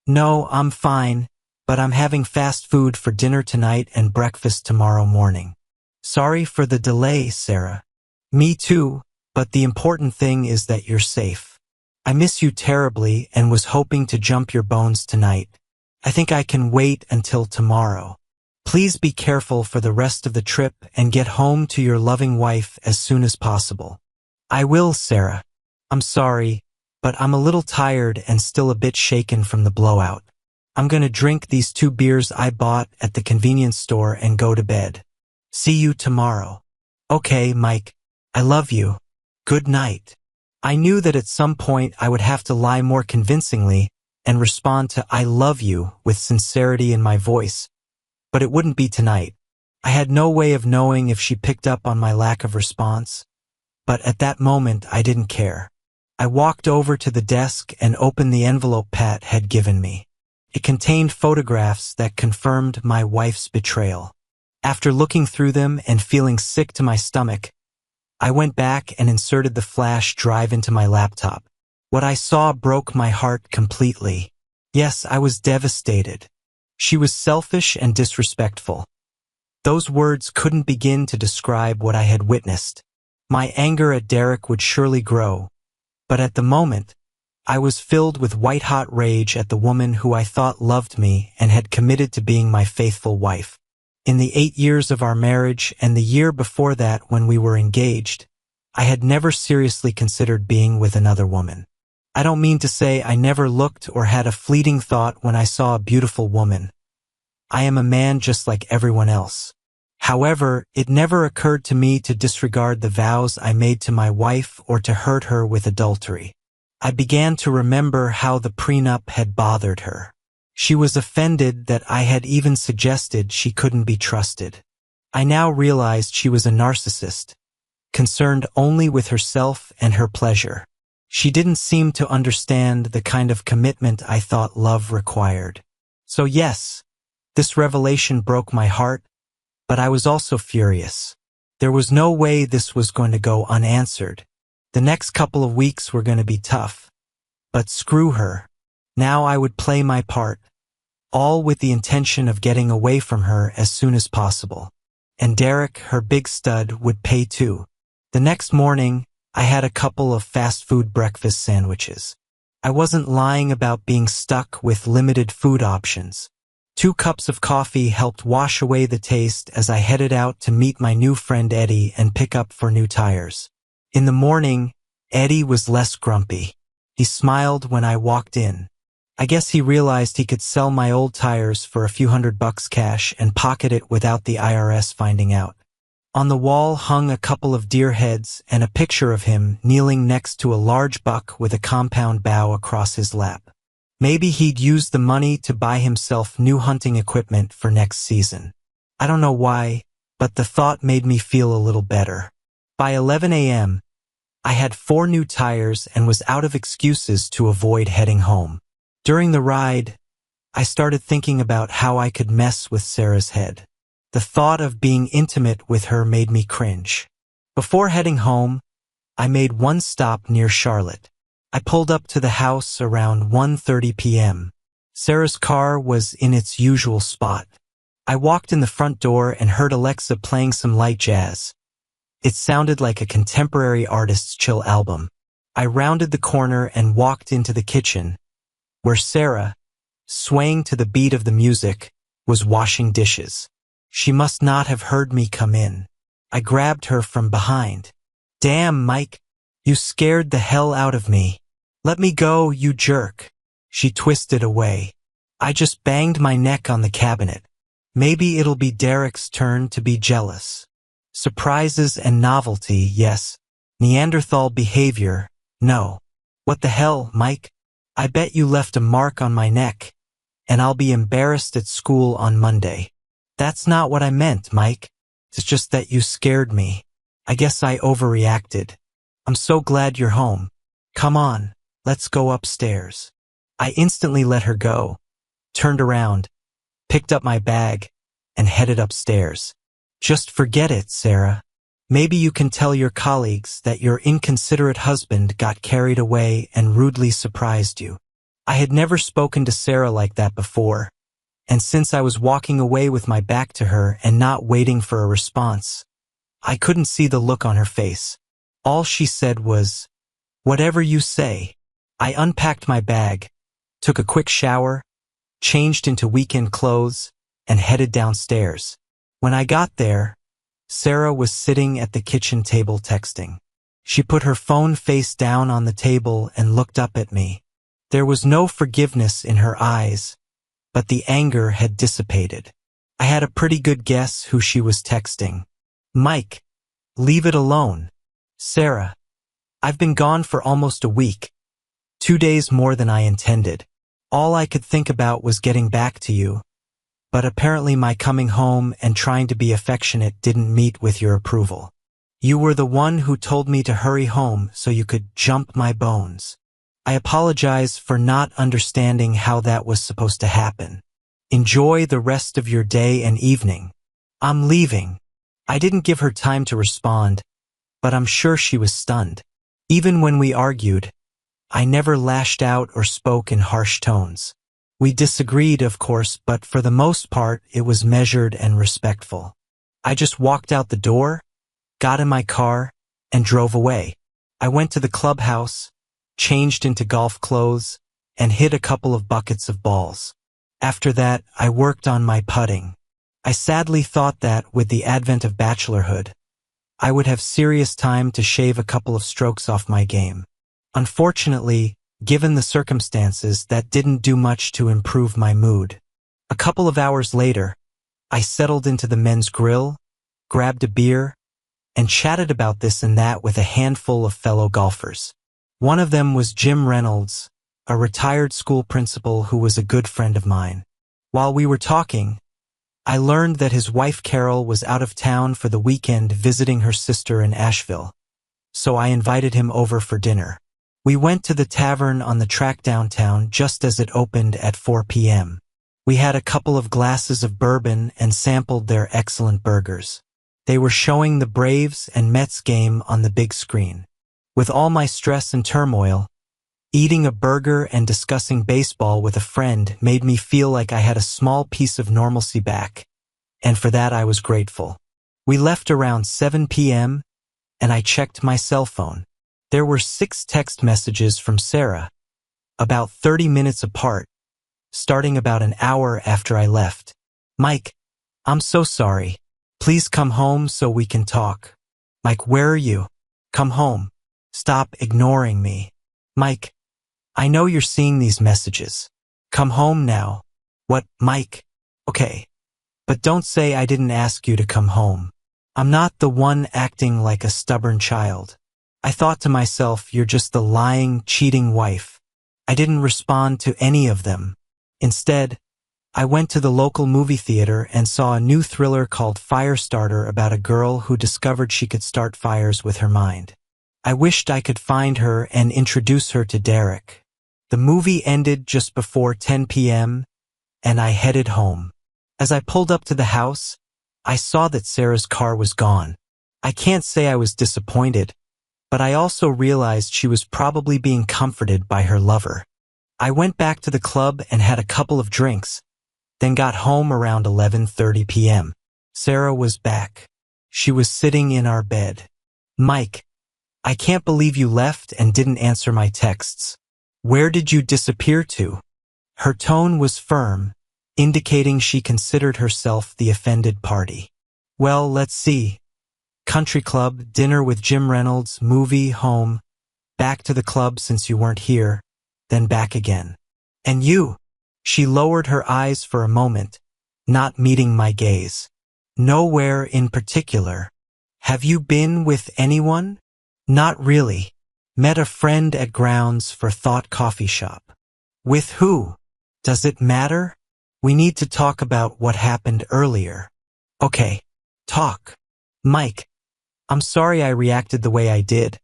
S1: No, I'm fine, but I'm having fast food for dinner tonight and breakfast tomorrow morning. Sorry for the delay, Sarah. Me too, but the important thing is that you're safe. I miss you terribly and was hoping to jump your bones tonight. I think I can wait until tomorrow. Please be careful for the rest of the trip and get home to your loving wife as soon as possible. I will, Sarah. I'm sorry, but I'm a little tired and still a bit shaken from the blowout. I'm gonna drink these 2 beers I bought at the convenience store and go to bed. See you tomorrow. Okay, Mike. I love you. Good night. I knew that at some point I would have to lie more convincingly and respond to I love you with sincerity in my voice, but it wouldn't be tonight. I had no way of knowing if she picked up on my lack of response, but at that moment I didn't care. I walked over to the desk and opened the envelope Pat had given me. It contained photographs that confirmed my wife's betrayal. After looking through them and feeling sick to my stomach, I went back and inserted the flash drive into my laptop. What I saw broke my heart completely. Yes, I was devastated. She was selfish and disrespectful. Those words couldn't begin to describe what I had witnessed. My anger at Derek would surely grow, but at the moment, I was filled with white-hot rage at the woman who I thought loved me and had committed to being my faithful wife. In the 8 years of our marriage and the year before that when we were engaged, I had never seriously considered being with another woman. I don't mean to say I never looked or had a fleeting thought when I saw a beautiful woman. I am a man just like everyone else. However, it never occurred to me to disregard the vows I made to my wife or to hurt her with adultery. I began to remember how the prenup had bothered her. She was offended that I had even suggested she couldn't be trusted. I now realized she was a narcissist, concerned only with herself and her pleasure. She didn't seem to understand the kind of commitment I thought love required. So yes, this revelation broke my heart, but I was also furious. There was no way this was going to go unanswered. The next couple of weeks were going to be tough. But screw her. Now I would play my part, all with the intention of getting away from her as soon as possible. And Derek, her big stud, would pay too. The next morning, I had a couple of fast food breakfast sandwiches. I wasn't lying about being stuck with limited food options. 2 cups of coffee helped wash away the taste as I headed out to meet my new friend Eddie and pick up for new tires. In the morning, Eddie was less grumpy. He smiled when I walked in. I guess he realized he could sell my old tires for a few $100 cash and pocket it without the IRS finding out. On the wall hung a couple of deer heads and a picture of him kneeling next to a large buck with a compound bow across his lap. Maybe he'd use the money to buy himself new hunting equipment for next season. I don't know why, but the thought made me feel a little better. By 11 a.m., I had 4 new tires and was out of excuses to avoid heading home. During the ride, I started thinking about how I could mess with Sarah's head. The thought of being intimate with her made me cringe. Before heading home, I made one stop near Charlotte. I pulled up to the house around 1:30 p.m. Sarah's car was in its usual spot. I walked in the front door and heard Alexa playing some light jazz. It sounded like a contemporary artist's chill album. I rounded the corner and walked into the kitchen, where Sarah, swaying to the beat of the music, was washing dishes. She must not have heard me come in. I grabbed her from behind. "Damn, Mike, you scared the hell out of me. Let me go, you jerk." She twisted away. "I just banged my neck on the cabinet. Maybe it'll be Derek's turn to be jealous. Surprises and novelty, yes. Neanderthal behavior, no. What the hell, Mike? I bet you left a mark on my neck, and I'll be embarrassed at school on Monday." "That's not what I meant, Mike. It's just that you scared me. I guess I overreacted. I'm so glad you're home. Come on, let's go upstairs." I instantly let her go, turned around, picked up my bag, and headed upstairs. "Just forget it, Sarah. Maybe you can tell your colleagues that your inconsiderate husband got carried away and rudely surprised you." I had never spoken to Sarah like that before, and since I was walking away with my back to her and not waiting for a response, I couldn't see the look on her face. All she said was, "Whatever you say." I unpacked my bag, took a quick shower, changed into weekend clothes, and headed downstairs. When I got there, Sarah was sitting at the kitchen table texting. She put her phone face down on the table and looked up at me. There was no forgiveness in her eyes, but the anger had dissipated. I had a pretty good guess who she was texting. "Mike, leave it alone." "Sarah, I've been gone for almost a week, 2 days more than I intended. All I could think about was getting back to you, but apparently my coming home and trying to be affectionate didn't meet with your approval. You were the one who told me to hurry home so you could jump my bones. I apologize for not understanding how that was supposed to happen. Enjoy the rest of your day and evening. I'm leaving." I didn't give her time to respond, but I'm sure she was stunned. Even when we argued, I never lashed out or spoke in harsh tones. We disagreed, of course, but for the most part, it was measured and respectful. I just walked out the door, got in my car, and drove away. I went to the clubhouse, changed into golf clothes, and hit a couple of buckets of balls. After that, I worked on my putting. I sadly thought that, with the advent of bachelorhood, I would have serious time to shave a couple of strokes off my game. Unfortunately, given the circumstances, that didn't do much to improve my mood. A couple of hours later, I settled into the men's grill, grabbed a beer, and chatted about this and that with a handful of fellow golfers. One of them was Jim Reynolds, a retired school principal who was a good friend of mine. While we were talking, I learned that his wife Carol was out of town for the weekend visiting her sister in Asheville, so I invited him over for dinner. We went to the tavern on the track downtown just as it opened at 4 p.m. We had a couple of glasses of bourbon and sampled their excellent burgers. They were showing the Braves and Mets game on the big screen. With all my stress and turmoil, eating a burger and discussing baseball with a friend made me feel like I had a small piece of normalcy back, and for that I was grateful. We left around 7 p.m., and I checked my cell phone. There were 6 text messages from Sarah, about 30 minutes apart, starting about an hour after I left. "Mike, I'm so sorry. Please come home so we can talk." "Mike, where are you? Come home. Stop ignoring me." "Mike, I know you're seeing these messages. Come home now." "What, Mike? Okay. But don't say I didn't ask you to come home. I'm not the one acting like a stubborn child." I thought to myself, you're just the lying, cheating wife. I didn't respond to any of them. Instead, I went to the local movie theater and saw a new thriller called Firestarter about a girl who discovered she could start fires with her mind. I wished I could find her and introduce her to Derek. The movie ended just before 10 p.m., and I headed home. As I pulled up to the house, I saw that Sarah's car was gone. I can't say I was disappointed, but I also realized she was probably being comforted by her lover. I went back to the club and had a couple of drinks, then got home around 11:30 p.m. Sarah was back. She was sitting in our bed. Mike, I can't believe you left and didn't answer my texts. Where did you disappear to? Her tone was firm, indicating she considered herself the offended party. Well, let's see. Country club, dinner with Jim Reynolds, movie, home, back to the club since you weren't here, then back again. And you? She lowered her eyes for a moment, not meeting my gaze. Nowhere in particular. Have you been with anyone? Not really. Met a friend at grounds for Thought Coffee Shop. With who? Does it matter? We need to talk about what happened earlier. Okay, talk. Mike, I'm sorry I reacted the way I did,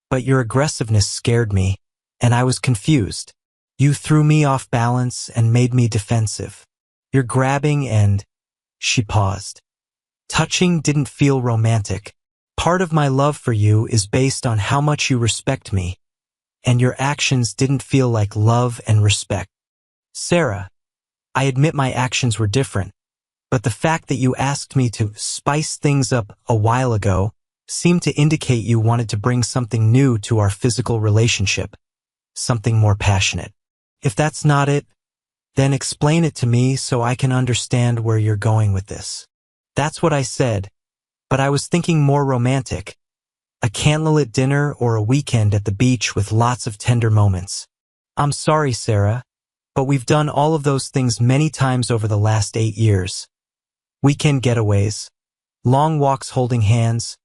S1: but your aggressiveness scared me, and I was confused. You threw me off balance and made me defensive. You're grabbing and... She paused. Touching didn't feel romantic. Part of my love for you is based on how much you respect me, and your actions didn't feel like love and respect. Sarah, I admit my actions were different, but the fact that you asked me to spice things up a while ago seemed to indicate you wanted to bring something new to our physical relationship, something more passionate. If that's not it, then explain it to me so I can understand where you're going with this. That's what I said, but I was thinking more romantic. A candlelit dinner or a weekend at the beach with lots of tender moments. I'm sorry, Sarah, but we've done all of those things many times over the last 8 years. Weekend getaways, long walks holding hands,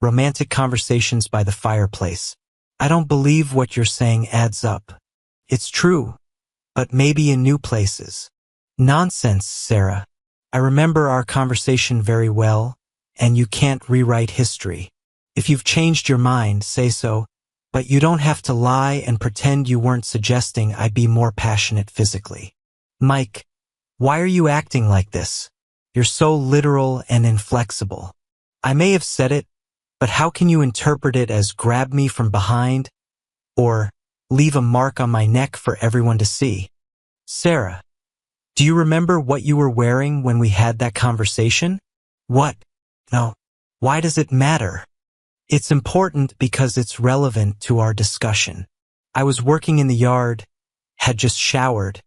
S1: romantic conversations by the fireplace. I don't believe what you're saying adds up. It's true, but maybe in new places. Nonsense, Sarah. I remember our conversation very well, and you can't rewrite history. If you've changed your mind, say so, but you don't have to lie and pretend you weren't suggesting I be more passionate physically. Mike, why are you acting like this? You're so literal and inflexible. I may have said it, but how can you interpret it as grab me from behind or leave a mark on my neck for everyone to see? Sarah, do you remember what you were wearing when we had that conversation? What? No. Why does it matter? It's important because it's relevant to our discussion. I was working in the yard, had just showered,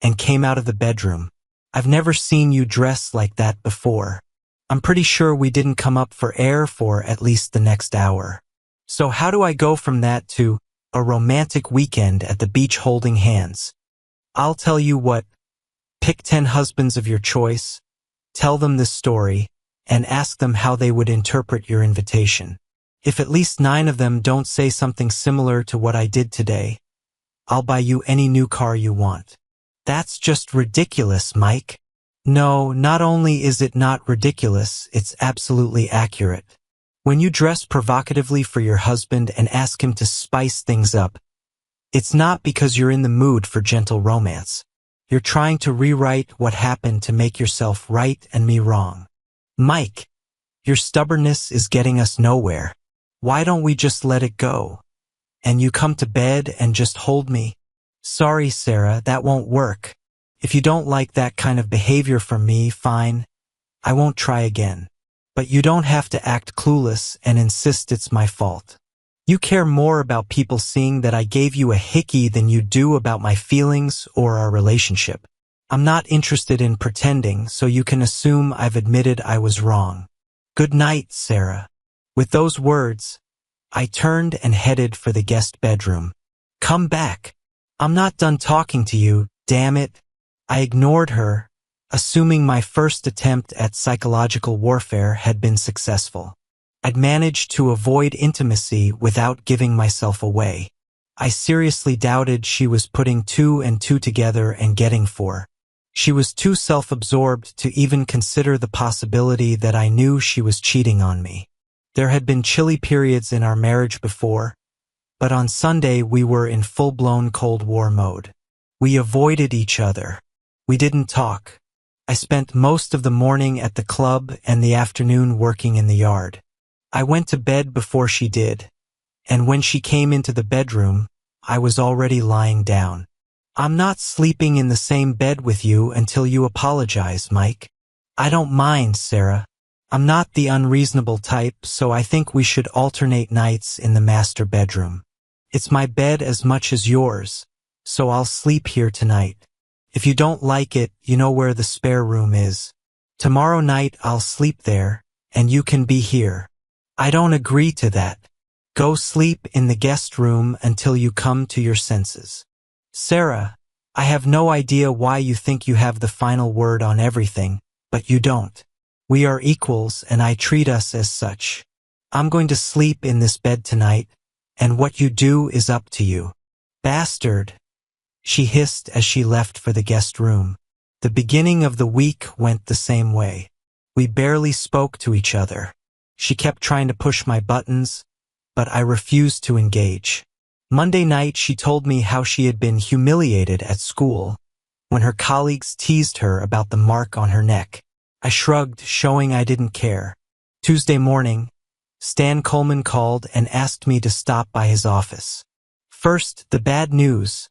S1: and came out of the bedroom. I've never seen you dress like that before. I'm pretty sure we didn't come up for air for at least the next hour. So how do I go from that to a romantic weekend at the beach holding hands? I'll tell you what, pick 10 husbands of your choice, tell them this story, and ask them how they would interpret your invitation. If at least 9 of them don't say something similar to what I did today, I'll buy you any new car you want. That's just ridiculous, Mike. No, not only is it not ridiculous, it's absolutely accurate. When you dress provocatively for your husband and ask him to spice things up, it's not because you're in the mood for gentle romance. You're trying to rewrite what happened to make yourself right and me wrong. Mike, your stubbornness is getting us nowhere. Why don't we just let it go? And you come to bed and just hold me? Sorry, Sarah, that won't work. If you don't like that kind of behavior from me, fine. I won't try again. But you don't have to act clueless and insist it's my fault. You care more about people seeing that I gave you a hickey than you do about my feelings or our relationship. I'm not interested in pretending, so you can assume I've admitted I was wrong. Good night, Sarah. With those words, I turned and headed for the guest bedroom. Come back. I'm not done talking to you, damn it. I ignored her, assuming my first attempt at psychological warfare had been successful. I'd managed to avoid intimacy without giving myself away. I seriously doubted she was putting 2 and 2 together and getting 4. She was too self-absorbed to even consider the possibility that I knew she was cheating on me. There had been chilly periods in our marriage before, but on Sunday we were in full-blown Cold War mode. We avoided each other. We didn't talk. I spent most of the morning at the club and the afternoon working in the yard. I went to bed before she did, and when she came into the bedroom, I was already lying down. I'm not sleeping in the same bed with you until you apologize, Mike. I don't mind, Sarah. I'm not the unreasonable type, so I think we should alternate nights in the master bedroom. It's my bed as much as yours, so I'll sleep here tonight. If you don't like it, you know where the spare room is. Tomorrow night I'll sleep there, and you can be here. I don't agree to that. Go sleep in the guest room until you come to your senses. Sarah, I have no idea why you think you have the final word on everything, but you don't. We are equals and I treat us as such. I'm going to sleep in this bed tonight, and what you do is up to you. Bastard, she hissed as she left for the guest room. The beginning of the week went the same way. We barely spoke to each other. She kept trying to push my buttons, but I refused to engage. Monday night she told me how she had been humiliated at school when her colleagues teased her about the mark on her neck. I shrugged, showing I didn't care. Tuesday morning, Stan Coleman called and asked me to stop by his office. First, the bad news.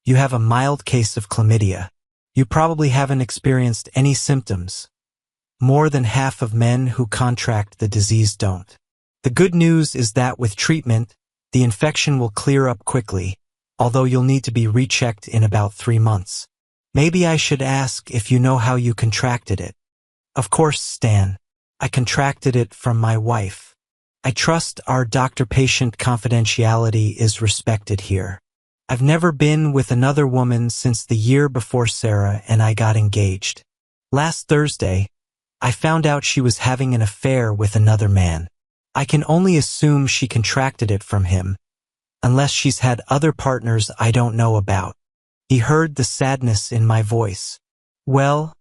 S1: You have a mild case of chlamydia. You probably haven't experienced any symptoms. More than half of men who contract the disease don't. The good news is that with treatment, the infection will clear up quickly, although you'll need to be rechecked in about 3 months. Maybe I should ask if you know how you contracted it. Of course, Stan. I contracted it from my wife. I trust our doctor-patient confidentiality is respected here. I've never been with another woman since the year before Sarah and I got engaged. Last Thursday, I found out she was having an affair with another man. I can only assume she contracted it from him, unless she's had other partners I don't know about. He heard the sadness in my voice. Well,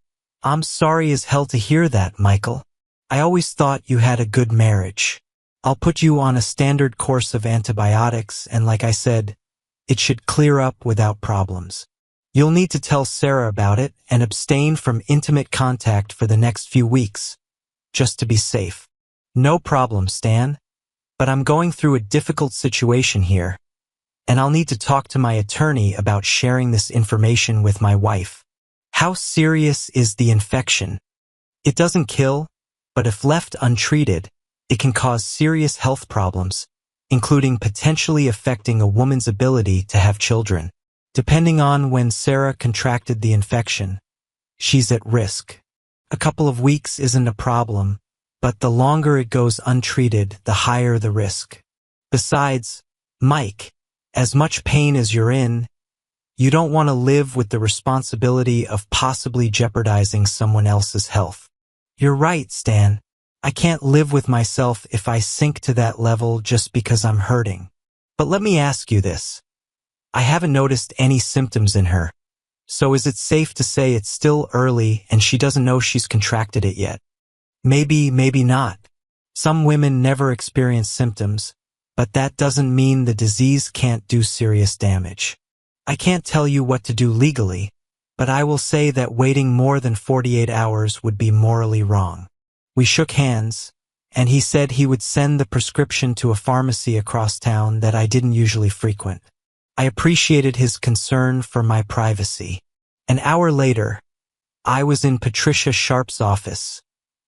S1: I'm sorry as hell to hear that, Michael. I always thought you had a good marriage. I'll put you on a standard course of antibiotics, and like I said, it should clear up without problems. You'll need to tell Sarah about it and abstain from intimate contact for the next few weeks, just to be safe. No problem, Stan, but I'm going through a difficult situation here, and I'll need to talk to my attorney about sharing this information with my wife. How serious is the infection? It doesn't kill, but if left untreated, it can cause serious health problems, including potentially affecting a woman's ability to have children. Depending on when Sarah contracted the infection, she's at risk. A couple of weeks isn't a problem, but the longer it goes untreated, the higher the risk. Besides, Mike, as much pain as you're in, you don't want to live with the responsibility of possibly jeopardizing someone else's health. You're right, Stan. I can't live with myself if I sink to that level just because I'm hurting. But let me ask you this. I haven't noticed any symptoms in her. So is it safe to say it's still early and she doesn't know she's contracted it yet? Maybe, maybe not. Some women never experience symptoms, but that doesn't mean the disease can't do serious damage. I can't tell you what to do legally, but I will say that waiting more than 48 hours would be morally wrong. We shook hands, and he said he would send the prescription to a pharmacy across town that I didn't usually frequent. I appreciated his concern for my privacy. An hour later, I was in Patricia Sharp's office,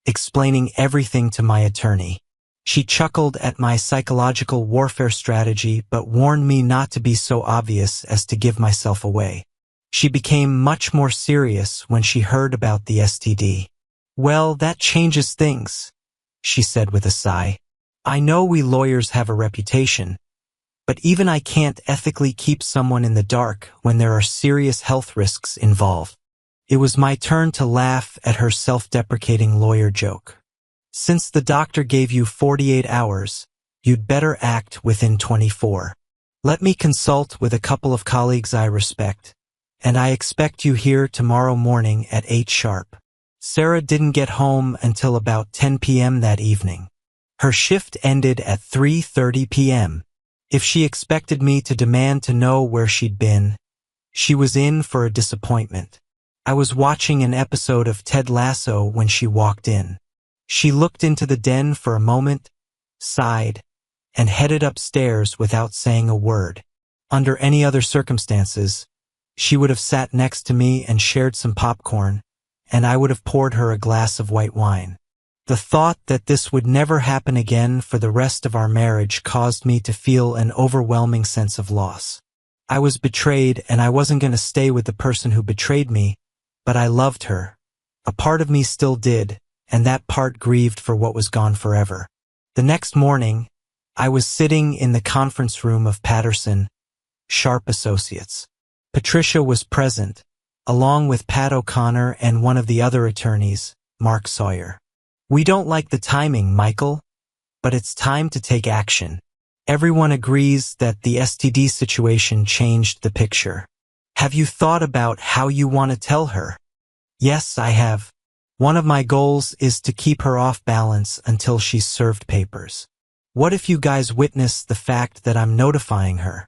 S1: explaining everything to my attorney. She chuckled at my psychological warfare strategy but warned me not to be so obvious as to give myself away. She became much more serious when she heard about the STD. Well, that changes things, she said with a sigh. I know we lawyers have a reputation, but even I can't ethically keep someone in the dark when there are serious health risks involved. It was my turn to laugh at her self-deprecating lawyer joke. Since the doctor gave you 48 hours, you'd better act within 24. Let me consult with a couple of colleagues I respect, and I expect you here tomorrow morning at 8 sharp. Sarah didn't get home until about 10 p.m. that evening. Her shift ended at 3:30 p.m. If she expected me to demand to know where she'd been, she was in for a disappointment. I was watching an episode of Ted Lasso when she walked in. She looked into the den for a moment, sighed, and headed upstairs without saying a word. Under any other circumstances, She would have sat next to me and shared some popcorn, and I would have poured her a glass of white wine. The thought that this would never happen again for the rest of our marriage caused me to feel an overwhelming sense of loss. I was betrayed, and I wasn't going to stay with the person who betrayed me, but I loved her. A part of me still did, and that part grieved for what was gone forever. The next morning, I was sitting in the conference room of Patterson, Sharp Associates. Patricia was present, along with Pat O'Connor and one of the other attorneys, Mark Sawyer. "We don't like the timing, Michael, but it's time to take action. Everyone agrees that the STD situation changed the picture. Have you thought about how you want to tell her?" "Yes, I have. One of my goals is to keep her off balance until she's served papers. What if you guys witness the fact that I'm notifying her?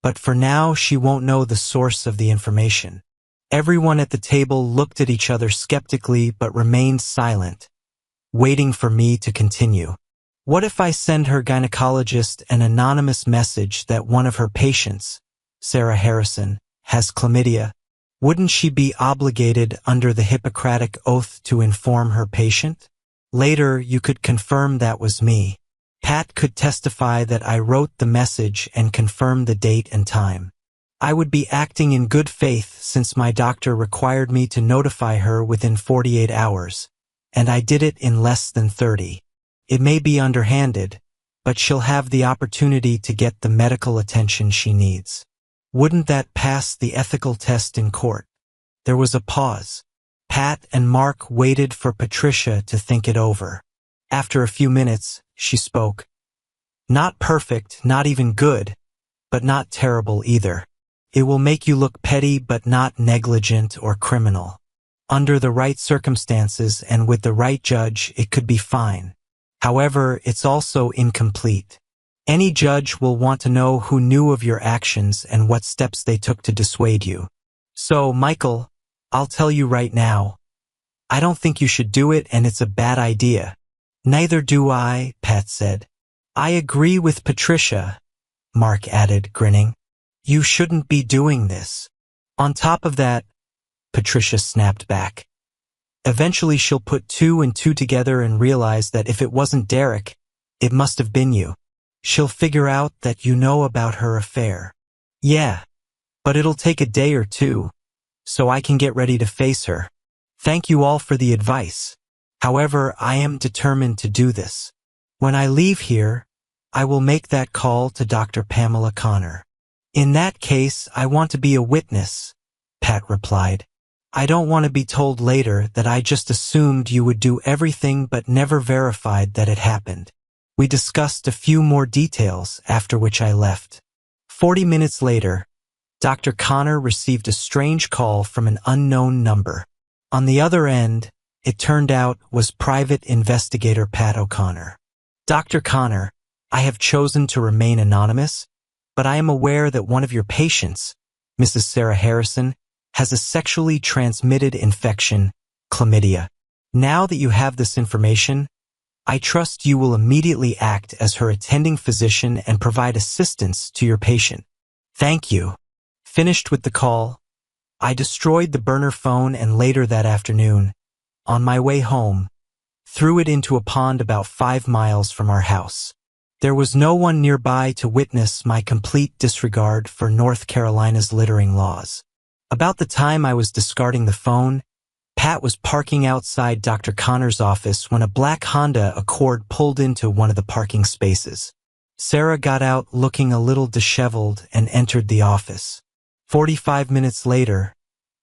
S1: But for now, she won't know the source of the information." Everyone at the table looked at each other skeptically but remained silent, waiting for me to continue. "What if I send her gynecologist an anonymous message that one of her patients, Sarah Harrison, has chlamydia? Wouldn't she be obligated under the Hippocratic Oath to inform her patient? Later, you could confirm that was me. Pat could testify that I wrote the message and confirm the date and time. I would be acting in good faith since my doctor required me to notify her within 48 hours, and I did it in less than 30. It may be underhanded, but she'll have the opportunity to get the medical attention she needs. Wouldn't that pass the ethical test in court?" There was a pause. Pat and Mark waited for Patricia to think it over. After a few minutes, she spoke. "Not perfect, not even good, but not terrible either. It will make you look petty but not negligent or criminal. Under the right circumstances and with the right judge, it could be fine. However, it's also incomplete. Any judge will want to know who knew of your actions and what steps they took to dissuade you. So, Michael, I'll tell you right now, I don't think you should do it, and it's a bad idea." "Neither do I," Pat said. "I agree with Patricia," Mark added, grinning. "You shouldn't be doing this. On top of that," Patricia snapped back, "eventually she'll put two and two together and realize that if it wasn't Derek, it must have been you. She'll figure out that you know about her affair." "Yeah, but it'll take a day or two, so I can get ready to face her. Thank you all for the advice. However, I am determined to do this. When I leave here, I will make that call to Dr. Pamela Connor." "In that case, I want to be a witness," Pat replied. "I don't want to be told later that I just assumed you would do everything but never verified that it happened." We discussed a few more details, after which I left. 40 minutes later, Dr. Connor received a strange call from an unknown number. On the other end, it turned out, was private investigator Pat O'Connor. "Dr. Connor, I have chosen to remain anonymous, but I am aware that one of your patients, Mrs. Sarah Harrison, has a sexually transmitted infection, chlamydia. Now that you have this information, I trust you will immediately act as her attending physician and provide assistance to your patient. Thank you." Finished with the call, I destroyed the burner phone and later that afternoon, on my way home, threw it into a pond about 5 miles from our house. There was no one nearby to witness my complete disregard for North Carolina's littering laws. About the time I was discarding the phone, Pat was parking outside Dr. Connor's office when a black Honda Accord pulled into one of the parking spaces. Sarah got out looking a little disheveled and entered the office. 45 minutes later,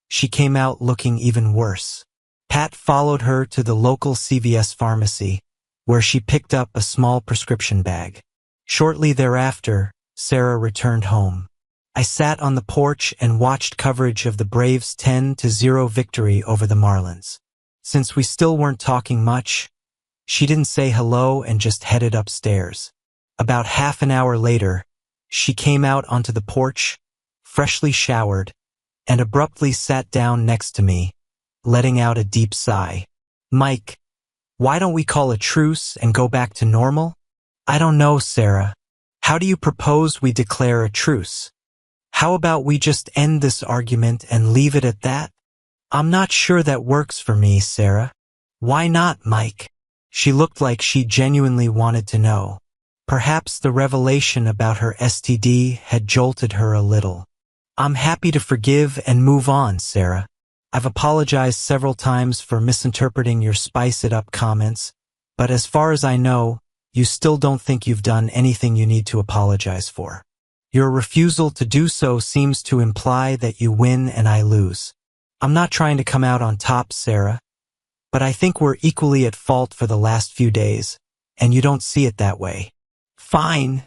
S1: she came out looking even worse. Pat followed her to the local CVS pharmacy, where she picked up a small prescription bag. Shortly thereafter, Sarah returned home. I sat on the porch and watched coverage of the Braves' 10-0 victory over the Marlins. Since we still weren't talking much, she didn't say hello and just headed upstairs. About half an hour later, she came out onto the porch, freshly showered, and abruptly sat down next to me, letting out a deep sigh. "Mike, why don't we call a truce and go back to normal?" "I don't know, Sarah. How do you propose we declare a truce?" How about we just end this argument and leave it at that? I'm not sure that works for me, Sarah. Why not, Mike? She looked like she genuinely wanted to know. Perhaps the revelation about her STD had jolted her a little. I'm happy to forgive and move on, Sarah. I've apologized several times for misinterpreting your spice it up comments, but as far as I know, you still don't think you've done anything you need to apologize for. Your refusal to do so seems to imply that you win and I lose. I'm not trying to come out on top, Sarah, but I think we're equally at fault for the last few days, and you don't see it that way. Fine,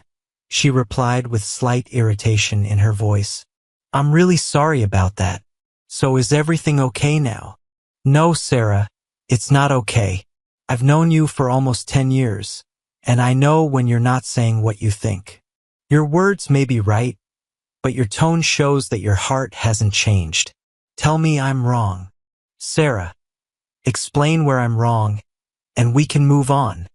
S1: she replied with slight irritation in her voice. I'm really sorry about that. So is everything okay now? No, Sarah, it's not okay. I've known you for almost 10 years, and I know when you're not saying what you think. Your words may be right, but your tone shows that your heart hasn't changed. Tell me I'm wrong. Sarah, explain where I'm wrong, and we can move on.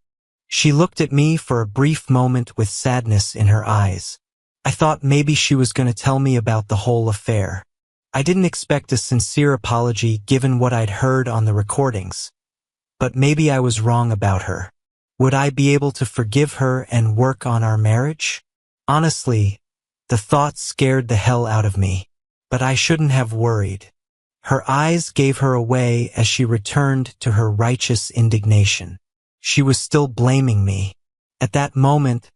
S1: She looked at me for a brief moment with sadness in her eyes. I thought maybe she was going to tell me about the whole affair. I didn't expect a sincere apology given what I'd heard on the recordings. But maybe I was wrong about her. Would I be able to forgive her and work on our marriage? Honestly, the thought scared the hell out of me. But I shouldn't have worried. Her eyes gave her away as she returned to her righteous indignation. She was still blaming me. At that moment,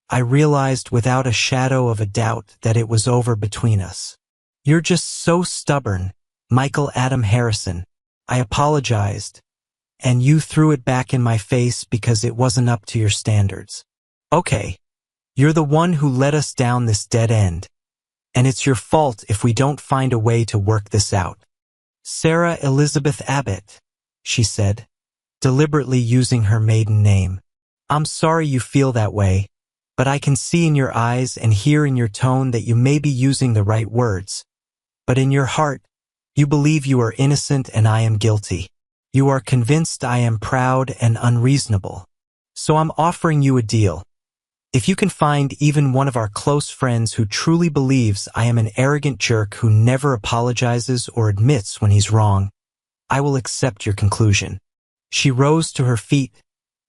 S1: I realized without a shadow of a doubt that it was over between us. You're just so stubborn, Michael Adam Harrison. I apologized, and you threw it back in my face because it wasn't up to your standards. Okay, you're the one who led us down this dead end, and it's your fault if we don't find a way to work this out. Sarah Elizabeth Abbott, she said, deliberately using her maiden name. I'm sorry you feel that way, but I can see in your eyes and hear in your tone that you may be using the right words. But in your heart, you believe you are innocent and I am guilty. You are convinced I am proud and unreasonable. So I'm offering you a deal. If you can find even one of our close friends who truly believes I am an arrogant jerk who never apologizes or admits when he's wrong, I will accept your conclusion. She rose to her feet,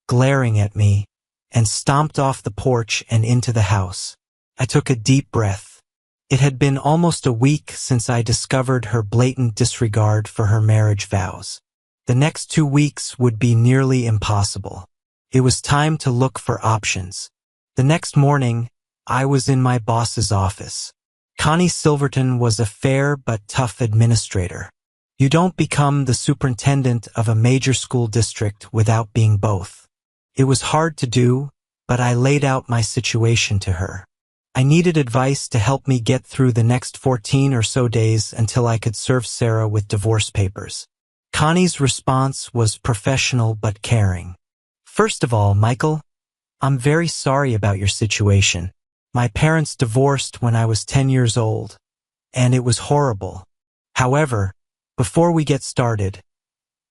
S1: glaring at me, and stomped off the porch and into the house. I took a deep breath. It had been almost a week since I discovered her blatant disregard for her marriage vows. The next 2 weeks would be nearly impossible. It was time to look for options. The next morning, I was in my boss's office. Connie Silverton was a fair but tough administrator. You don't become the superintendent of a major school district without being both. It was hard to do, but I laid out my situation to her. I needed advice to help me get through the next 14 or so days until I could serve Sarah with divorce papers. Connie's response was professional but caring. First of all, Michael, I'm very sorry about your situation. My parents divorced when I was 10 years old, and it was horrible. However, before we get started,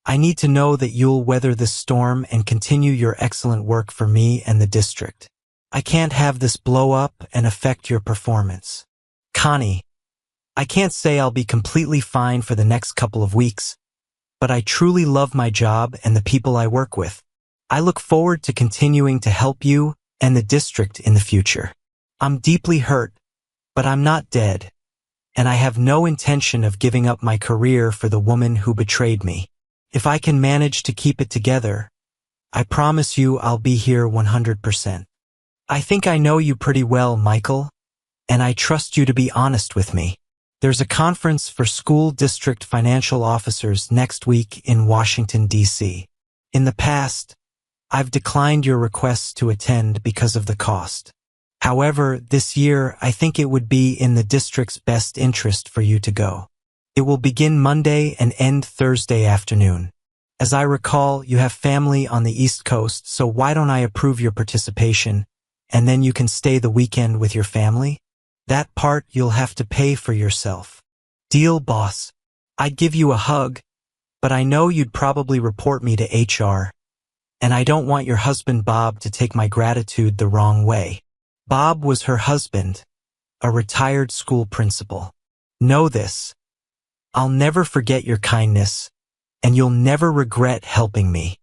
S1: I need to know that you'll weather this storm and continue your excellent work for me and the district. I can't have this blow up and affect your performance. Connie, I can't say I'll be completely fine for the next couple of weeks, but I truly love my job and the people I work with. I look forward to continuing to help you and the district in the future. I'm deeply hurt, but I'm not dead, and I have no intention of giving up my career for the woman who betrayed me. If I can manage to keep it together, I promise you I'll be here 100%. I think I know you pretty well, Michael, and I trust you to be honest with me. There's a conference for school district financial officers next week in Washington, D.C. In the past, I've declined your requests to attend because of the cost. However, this year, I think it would be in the district's best interest for you to go. It will begin Monday and end Thursday afternoon. As I recall, you have family on the East Coast, so why don't I approve your participation, and then you can stay the weekend with your family? That part you'll have to pay for yourself. Deal, boss. I'd give you a hug, but I know you'd probably report me to HR, and I don't want your husband Bob to take my gratitude the wrong way. Bob was her husband, a retired school principal. Know this. I'll never forget your kindness, and you'll never regret helping me.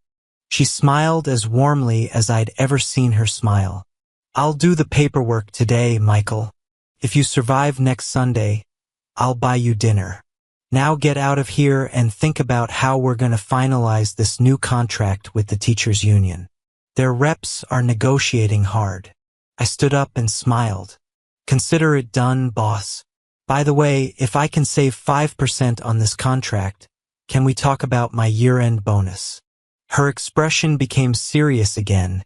S1: She smiled as warmly as I'd ever seen her smile. I'll do the paperwork today, Michael. If you survive next Sunday, I'll buy you dinner. Now get out of here and think about how we're going to finalize this new contract with the teachers' union. Their reps are negotiating hard. I stood up and smiled. Consider it done, boss. By the way, if I can save 5% on this contract, can we talk about my year-end bonus? Her expression became serious again,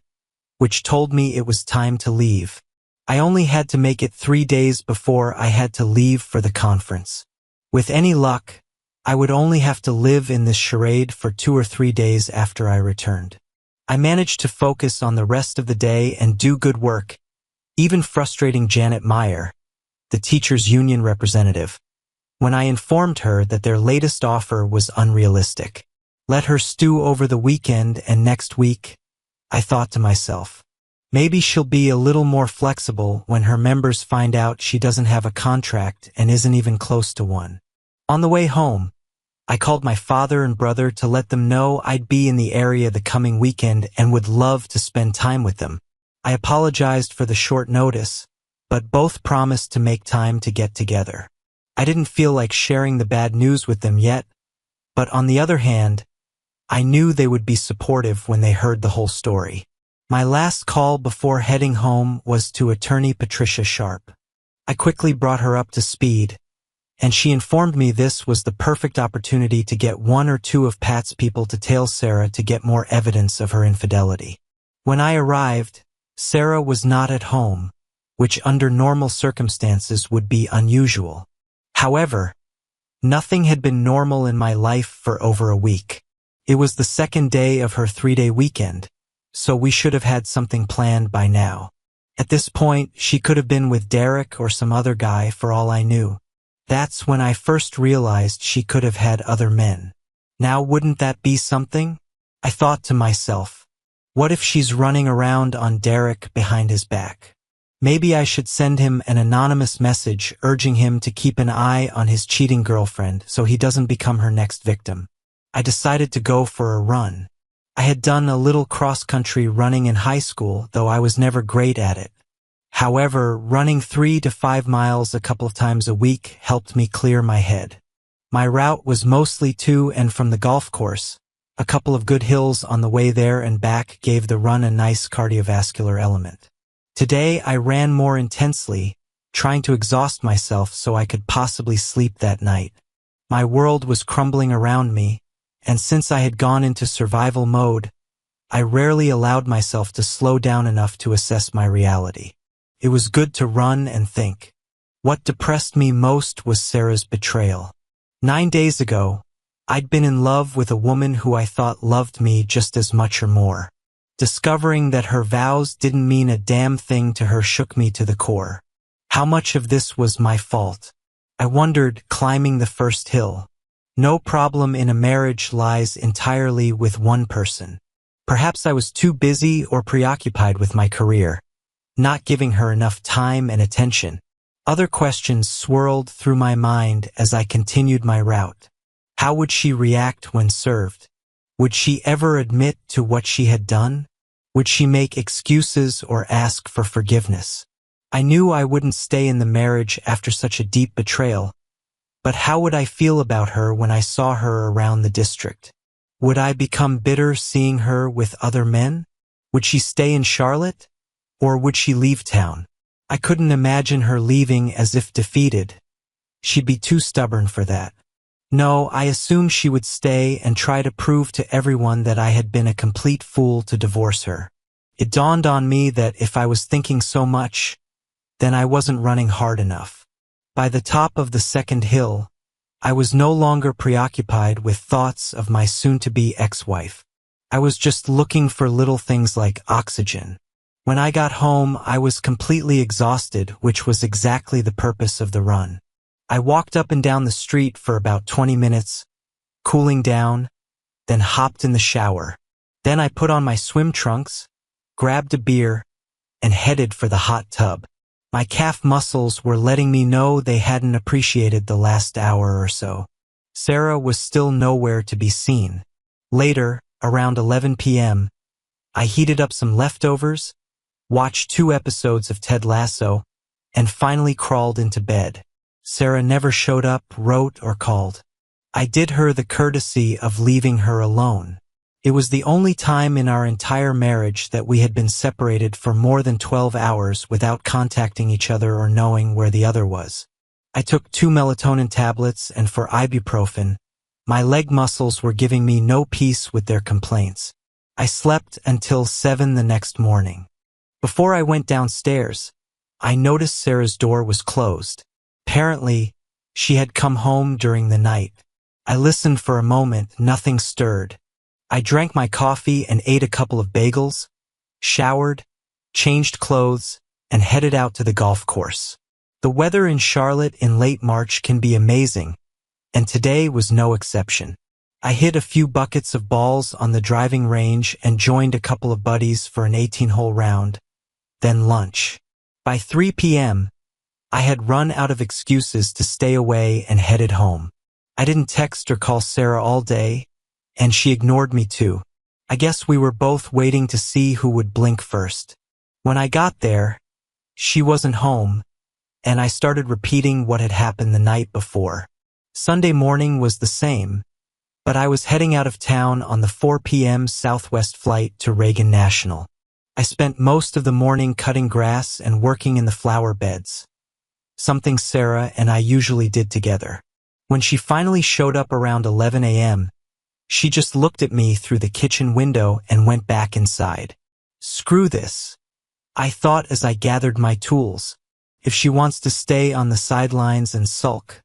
S1: which told me it was time to leave. I only had to make it 3 days before I had to leave for the conference. With any luck, I would only have to live in this charade for 2 or 3 days after I returned. I managed to focus on the rest of the day and do good work, even frustrating Janet Meyer, the teachers' union representative, when I informed her that their latest offer was unrealistic. Let her stew over the weekend, and next week, I thought to myself, maybe she'll be a little more flexible when her members find out she doesn't have a contract and isn't even close to one. On the way home, I called my father and brother to let them know I'd be in the area the coming weekend and would love to spend time with them. I apologized for the short notice, but both promised to make time to get together. I didn't feel like sharing the bad news with them yet, but on the other hand, I knew they would be supportive when they heard the whole story. My last call before heading home was to attorney Patricia Sharp. I quickly brought her up to speed, and she informed me this was the perfect opportunity to get 1 or 2 of Pat's people to tail Sarah to get more evidence of her infidelity. When I arrived, Sarah was not at home, which under normal circumstances would be unusual. However, nothing had been normal in my life for over a week. It was the second day of her 3-day weekend, so we should have had something planned by now. At this point, she could have been with Derek or some other guy for all I knew. That's when I first realized she could have had other men. Now wouldn't that be something? I thought to myself, what if she's running around on Derek behind his back? Maybe I should send him an anonymous message urging him to keep an eye on his cheating girlfriend so he doesn't become her next victim. I decided to go for a run. I had done a little cross-country running in high school, though I was never great at it. However, running 3 to 5 miles a couple of times a week helped me clear my head. My route was mostly to and from the golf course. A couple of good hills on the way there and back gave the run a nice cardiovascular element. Today I ran more intensely, trying to exhaust myself so I could possibly sleep that night. My world was crumbling around me, and since I had gone into survival mode, I rarely allowed myself to slow down enough to assess my reality. It was good to run and think. What depressed me most was Sarah's betrayal. 9 days ago, I'd been in love with a woman who I thought loved me just as much or more. Discovering that her vows didn't mean a damn thing to her shook me to the core. How much of this was my fault? I wondered, climbing the first hill. No problem in a marriage lies entirely with one person. Perhaps I was too busy or preoccupied with my career, not giving her enough time and attention. Other questions swirled through my mind as I continued my route. How would she react when served? Would she ever admit to what she had done? Would she make excuses or ask for forgiveness? I knew I wouldn't stay in the marriage after such a deep betrayal, but how would I feel about her when I saw her around the district? Would I become bitter seeing her with other men? Would she stay in Charlotte? Or would she leave town? I couldn't imagine her leaving as if defeated. She'd be too stubborn for that. No, I assumed she would stay and try to prove to everyone that I had been a complete fool to divorce her. It dawned on me that if I was thinking so much, then I wasn't running hard enough. By the top of the second hill, I was no longer preoccupied with thoughts of my soon-to-be ex-wife. I was just looking for little things like oxygen. When I got home, I was completely exhausted, which was exactly the purpose of the run. I walked up and down the street for about 20 minutes, cooling down, then hopped in the shower. Then I put on my swim trunks, grabbed a beer, and headed for the hot tub. My calf muscles were letting me know they hadn't appreciated the last hour or so. Sarah was still nowhere to be seen. Later, around 11 p.m., I heated up some leftovers, watched 2 episodes of Ted Lasso, and finally crawled into bed. Sarah never showed up, wrote, or called. I did her the courtesy of leaving her alone. It was the only time in our entire marriage that we had been separated for more than 12 hours without contacting each other or knowing where the other was. I took 2 melatonin tablets, and for ibuprofen, my leg muscles were giving me no peace with their complaints. I slept until 7 the next morning. Before I went downstairs, I noticed Sarah's door was closed. Apparently, she had come home during the night. I listened for a moment, nothing stirred. I drank my coffee and ate a couple of bagels, showered, changed clothes, and headed out to the golf course. The weather in Charlotte in late March can be amazing, and today was no exception. I hit a few buckets of balls on the driving range and joined a couple of buddies for an 18-hole round, then lunch. By 3 p.m., I had run out of excuses to stay away and headed home. I didn't text or call Sarah all day, and she ignored me too. I guess we were both waiting to see who would blink first. When I got there, she wasn't home, and I started repeating what had happened the night before. Sunday morning was the same, but I was heading out of town on the 4 p.m. Southwest flight to Reagan National. I spent most of the morning cutting grass and working in the flower beds, something Sarah and I usually did together. When she finally showed up around 11 a.m., she just looked at me through the kitchen window and went back inside. Screw this, I thought as I gathered my tools. If she wants to stay on the sidelines and sulk,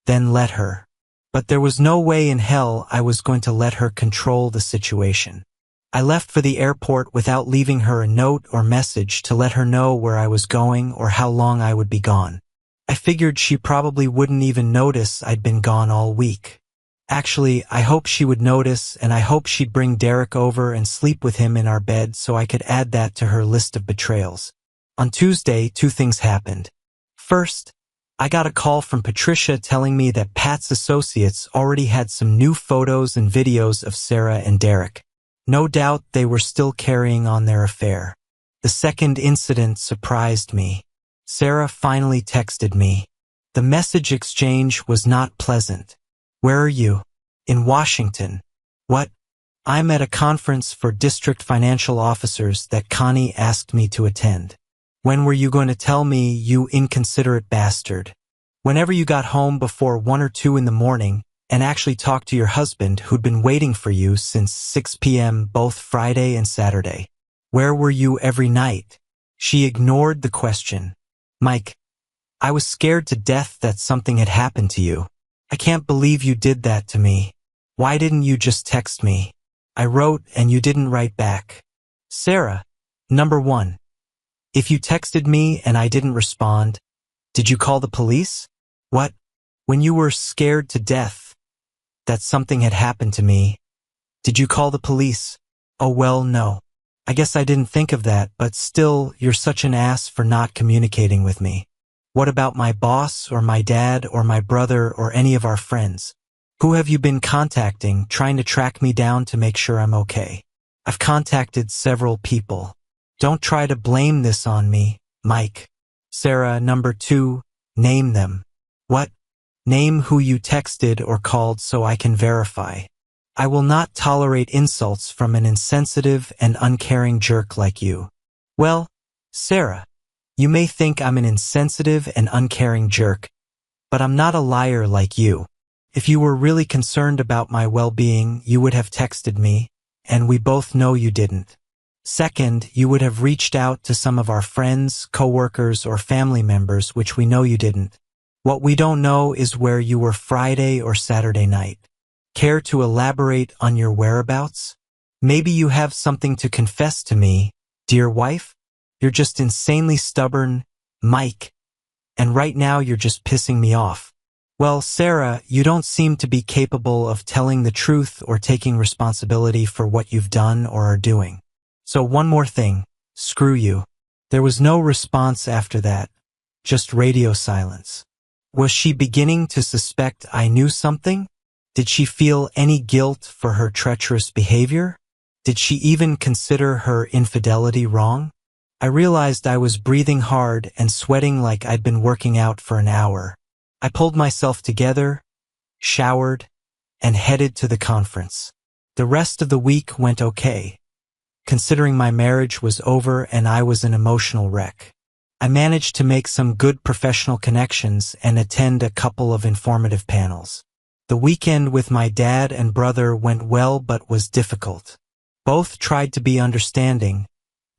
S1: then let her. But there was no way in hell I was going to let her control the situation. I left for the airport without leaving her a note or message to let her know where I was going or how long I would be gone. I figured she probably wouldn't even notice I'd been gone all week. Actually, I hoped she would notice, and I hoped she'd bring Derek over and sleep with him in our bed so I could add that to her list of betrayals. On Tuesday, 2 things happened. First, I got a call from Patricia telling me that Pat's associates already had some new photos and videos of Sarah and Derek. No doubt they were still carrying on their affair. The second incident surprised me. Sarah finally texted me. The message exchange was not pleasant. Where are you? In Washington. What? I'm at a conference for district financial officers that Connie asked me to attend. When were you going to tell me, you inconsiderate bastard? Whenever you got home before 1 or 2 in the morning and actually talked to your husband who'd been waiting for you since 6 p.m. both Friday and Saturday. Where were you every night? She ignored the question. Mike, I was scared to death that something had happened to you. I can't believe you did that to me. Why didn't you just text me? I wrote and you didn't write back. Sarah, number 1. If you texted me and I didn't respond, did you call the police? What? When you were scared to death that something had happened to me, did you call the police? Oh well, no. I guess I didn't think of that, but still, you're such an ass for not communicating with me. What about my boss or my dad or my brother or any of our friends? Who have you been contacting, trying to track me down to make sure I'm okay? I've contacted several people. Don't try to blame this on me, Mike. Sarah, number 2, name them. What? Name who you texted or called so I can verify. I will not tolerate insults from an insensitive and uncaring jerk like you. Well, Sarah, you may think I'm an insensitive and uncaring jerk, but I'm not a liar like you. If you were really concerned about my well-being, you would have texted me, and we both know you didn't. Second, you would have reached out to some of our friends, coworkers, or family members, which we know you didn't. What we don't know is where you were Friday or Saturday night. Care to elaborate on your whereabouts? Maybe you have something to confess to me, dear wife? You're just insanely stubborn, Mike. And right now you're just pissing me off. Well, Sarah, you don't seem to be capable of telling the truth or taking responsibility for what you've done or are doing. So one more thing, screw you. There was no response after that, just radio silence. Was she beginning to suspect I knew something? Did she feel any guilt for her treacherous behavior? Did she even consider her infidelity wrong? I realized I was breathing hard and sweating like I'd been working out for an hour. I pulled myself together, showered, and headed to the conference. The rest of the week went okay, considering my marriage was over and I was an emotional wreck. I managed to make some good professional connections and attend a couple of informative panels. The weekend with my dad and brother went well but was difficult. Both tried to be understanding,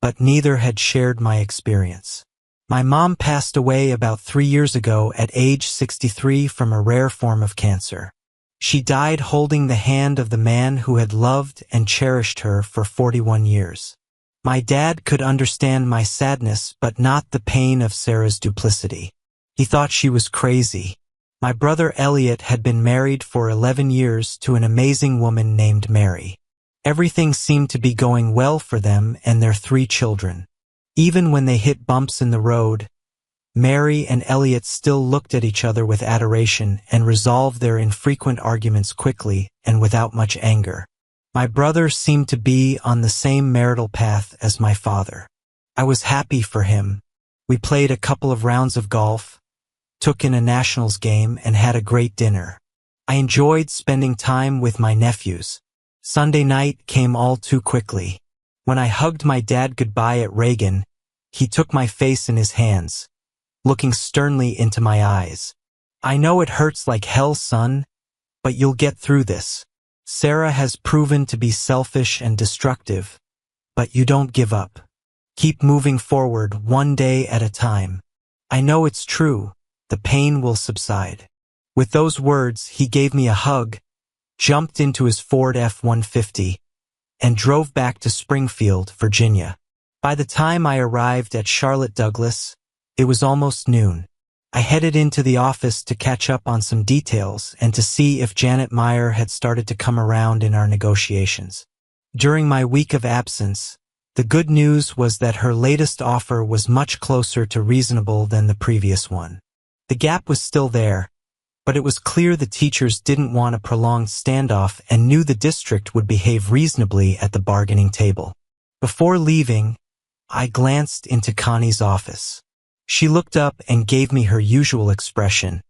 S1: but neither had shared my experience. My mom passed away about 3 years ago at age 63 from a rare form of cancer. She died holding the hand of the man who had loved and cherished her for 41 years. My dad could understand my sadness but not the pain of Sarah's duplicity. He thought she was crazy. My brother Elliot had been married for 11 years to an amazing woman named Mary. Everything seemed to be going well for them and their 3 children. Even when they hit bumps in the road, Mary and Elliot still looked at each other with adoration and resolved their infrequent arguments quickly and without much anger. My brother seemed to be on the same marital path as my father. I was happy for him. We played a couple of rounds of golf, took in a nationals game, and had a great dinner. I enjoyed spending time with my nephews. Sunday night came all too quickly. When I hugged my dad goodbye at Reagan, he took my face in his hands, looking sternly into my eyes. I know it hurts like hell, son, but you'll get through this. Sarah has proven to be selfish and destructive, but you don't give up. Keep moving forward one day at a time. I know it's true. The pain will subside. With those words, he gave me a hug, jumped into his Ford F-150, and drove back to Springfield, Virginia. By the time I arrived at Charlotte Douglas, it was almost noon. I headed into the office to catch up on some details and to see if Janet Meyer had started to come around in our negotiations. During my week of absence, the good news was that her latest offer was much closer to reasonable than the previous one. The gap was still there, but it was clear the teachers didn't want a prolonged standoff and knew the district would behave reasonably at the bargaining table. Before leaving, I glanced into Connie's office. She looked up and gave me her usual expression.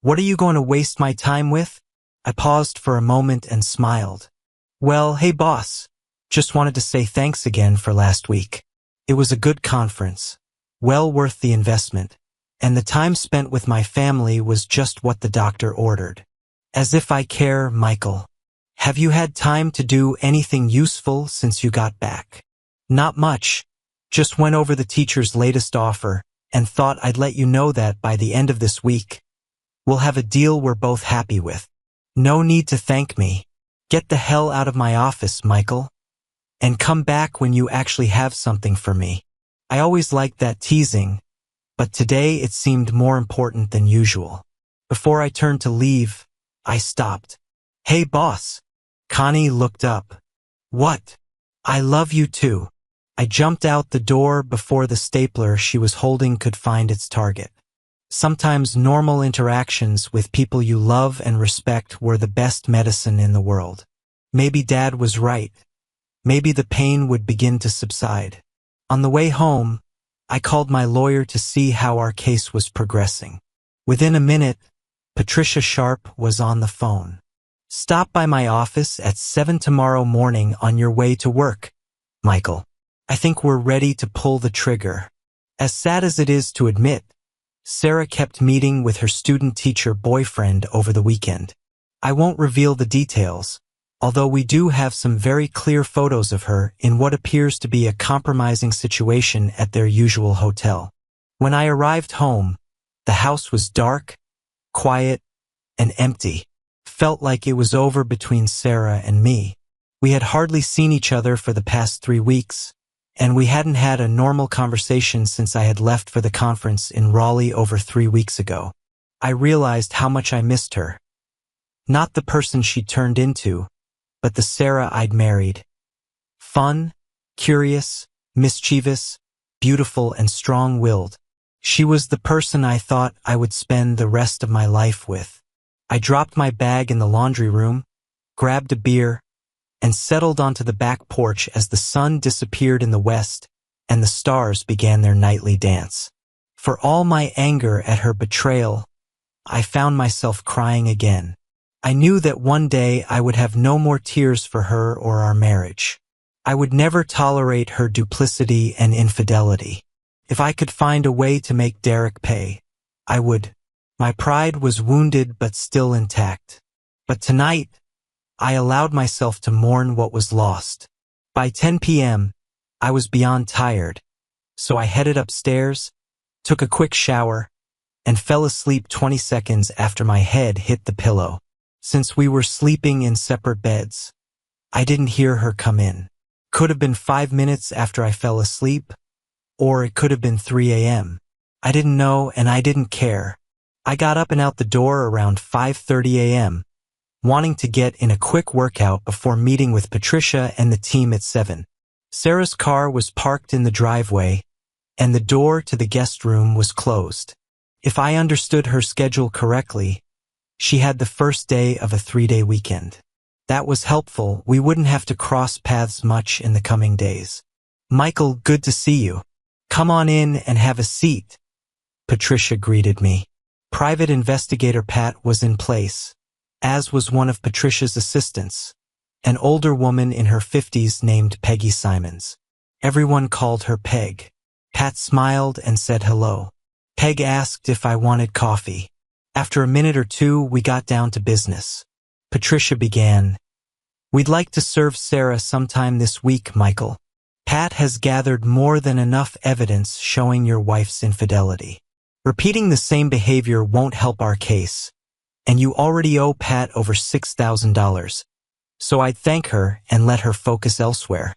S1: "What are you going to waste my time with?" I paused for a moment and smiled. "Well, hey boss, just wanted to say thanks again for last week. It was a good conference, well worth the investment, and the time spent with my family was just what the doctor ordered." "As if I care, Michael. Have you had time to do anything useful since you got back?" "Not much. Just went over the teacher's latest offer and thought I'd let you know that by the end of this week, we'll have a deal we're both happy with." "No need to thank me. Get the hell out of my office, Michael, and come back when you actually have something for me." I always liked that teasing, but today it seemed more important than usual. Before I turned to leave, I stopped. "Hey boss." Connie looked up. "What?" "I love you too." I jumped out the door before the stapler she was holding could find its target. Sometimes normal interactions with people you love and respect were the best medicine in the world. Maybe Dad was right. Maybe the pain would begin to subside. On the way home, I called my lawyer to see how our case was progressing. Within a minute, Patricia Sharp was on the phone. "Stop by my office at 7 tomorrow morning on your way to work, Michael. I think we're ready to pull the trigger." As sad as it is to admit, Sarah kept meeting with her student-teacher boyfriend over the weekend. I won't reveal the details, although we do have some very clear photos of her in what appears to be a compromising situation at their usual hotel. When I arrived home, the house was dark, quiet, and empty. Felt like it was over between Sarah and me. We had hardly seen each other for the past 3 weeks, and we hadn't had a normal conversation since I had left for the conference in Raleigh over 3 weeks ago. I realized how much I missed her. Not the person she'd turned into, but the Sarah I'd married. Fun, curious, mischievous, beautiful, and strong-willed. She was the person I thought I would spend the rest of my life with. I dropped my bag in the laundry room, grabbed a beer, and settled onto the back porch as the sun disappeared in the west and the stars began their nightly dance. For all my anger at her betrayal, I found myself crying again. I knew that one day I would have no more tears for her or our marriage. I would never tolerate her duplicity and infidelity. If I could find a way to make Derek pay, I would. My pride was wounded but still intact. But tonight, I allowed myself to mourn what was lost. By 10 p.m., I was beyond tired, so I headed upstairs, took a quick shower, and fell asleep 20 seconds after my head hit the pillow. Since we were sleeping in separate beds, I didn't hear her come in. Could have been 5 minutes after I fell asleep, or it could have been 3 a.m. I didn't know and I didn't care. I got up and out the door around 5:30 a.m., wanting to get in a quick workout before meeting with Patricia and the team at 7. Sarah's car was parked in the driveway, and the door to the guest room was closed. If I understood her schedule correctly, she had the first day of a 3-day weekend. That was helpful. We wouldn't have to cross paths much in the coming days. "Michael, good to see you. Come on in and have a seat," Patricia greeted me. Private investigator Pat was in place, as was one of Patricia's assistants, an older woman in her 50s named Peggy Simons. Everyone called her Peg. Pat smiled and said hello. Peg asked if I wanted coffee. After a minute or two, we got down to business. Patricia began, "We'd like to serve Sarah sometime this week, Michael. Pat has gathered more than enough evidence showing your wife's infidelity. Repeating the same behavior won't help our case, and you already owe Pat over $6,000, so I'd thank her and let her focus elsewhere."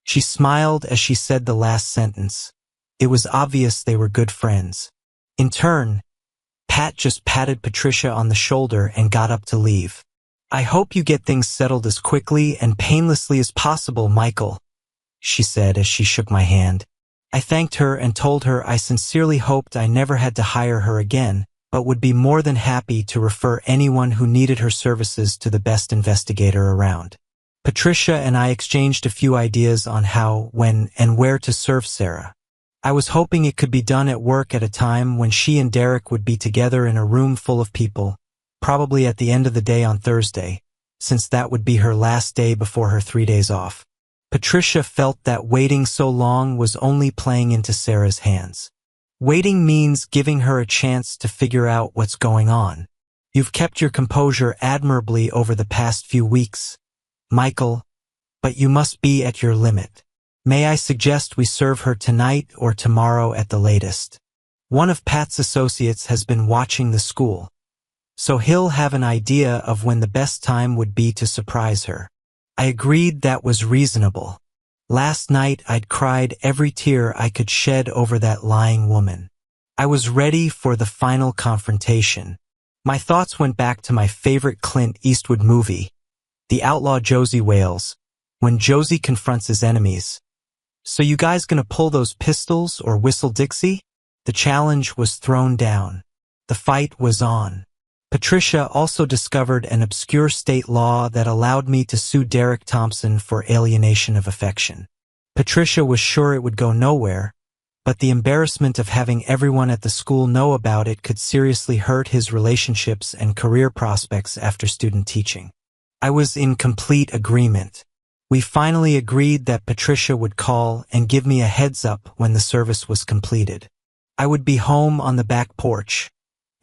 S1: She smiled as she said the last sentence. It was obvious they were good friends. In turn, Pat just patted Patricia on the shoulder and got up to leave. "I hope you get things settled as quickly and painlessly as possible, Michael," she said as she shook my hand. I thanked her and told her I sincerely hoped I never had to hire her again, but would be more than happy to refer anyone who needed her services to the best investigator around. Patricia and I exchanged a few ideas on how, when, and where to serve Sarah. I was hoping it could be done at work at a time when she and Derek would be together in a room full of people, probably at the end of the day on Thursday, since that would be her last day before her 3 days off. Patricia felt that waiting so long was only playing into Sarah's hands. Waiting means giving her a chance to figure out what's going on. "You've kept your composure admirably over the past few weeks, Michael, but you must be at your limit. May I suggest we serve her tonight or tomorrow at the latest? One of Pat's associates has been watching the school, so he'll have an idea of when the best time would be to surprise her." I agreed that was reasonable. Last night I'd cried every tear I could shed over that lying woman. I was ready for the final confrontation. My thoughts went back to my favorite Clint Eastwood movie, The Outlaw Josie Wales, when Josie confronts his enemies. "So you guys gonna pull those pistols or whistle Dixie?" The challenge was thrown down. The fight was on. Patricia also discovered an obscure state law that allowed me to sue Derek Thompson for alienation of affection. Patricia was sure it would go nowhere, but the embarrassment of having everyone at the school know about it could seriously hurt his relationships and career prospects after student teaching. I was in complete agreement. We finally agreed that Patricia would call and give me a heads up when the service was completed. I would be home on the back porch,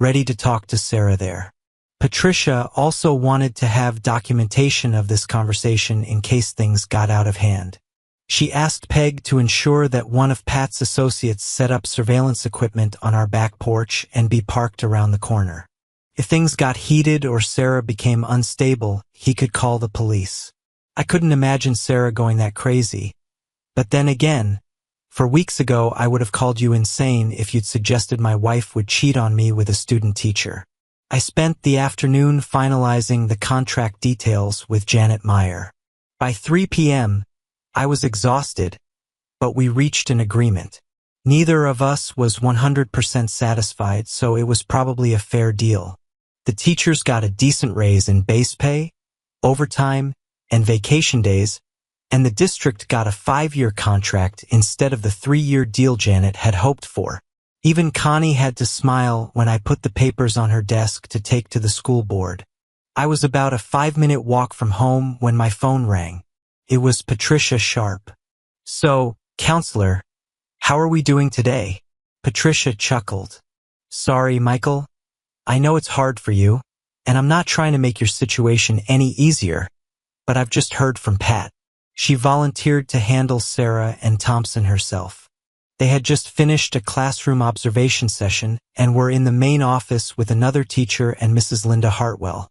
S1: ready to talk to Sarah there. Patricia also wanted to have documentation of this conversation in case things got out of hand. She asked Peg to ensure that one of Pat's associates set up surveillance equipment on our back porch and be parked around the corner. If things got heated or Sarah became unstable, he could call the police. I couldn't imagine Sarah going that crazy. But then again, for weeks ago I would have called you insane if you'd suggested my wife would cheat on me with a student teacher. I spent the afternoon finalizing the contract details with Janet Meyer. By 3 p.m., I was exhausted, but we reached an agreement. Neither of us was 100% satisfied, so it was probably a fair deal. The teachers got a decent raise in base pay, overtime, and vacation days, and the district got a 5-year contract instead of the 3-year deal Janet had hoped for. Even Connie had to smile when I put the papers on her desk to take to the school board. I was about a 5-minute walk from home when my phone rang. It was Patricia Sharp. "So, counselor, how are we doing today?" Patricia chuckled. "Sorry, Michael. I know it's hard for you, and I'm not trying to make your situation any easier, but I've just heard from Pat." She volunteered to handle Sarah and Thompson herself. They had just finished a classroom observation session and were in the main office with another teacher and Mrs. Linda Hartwell,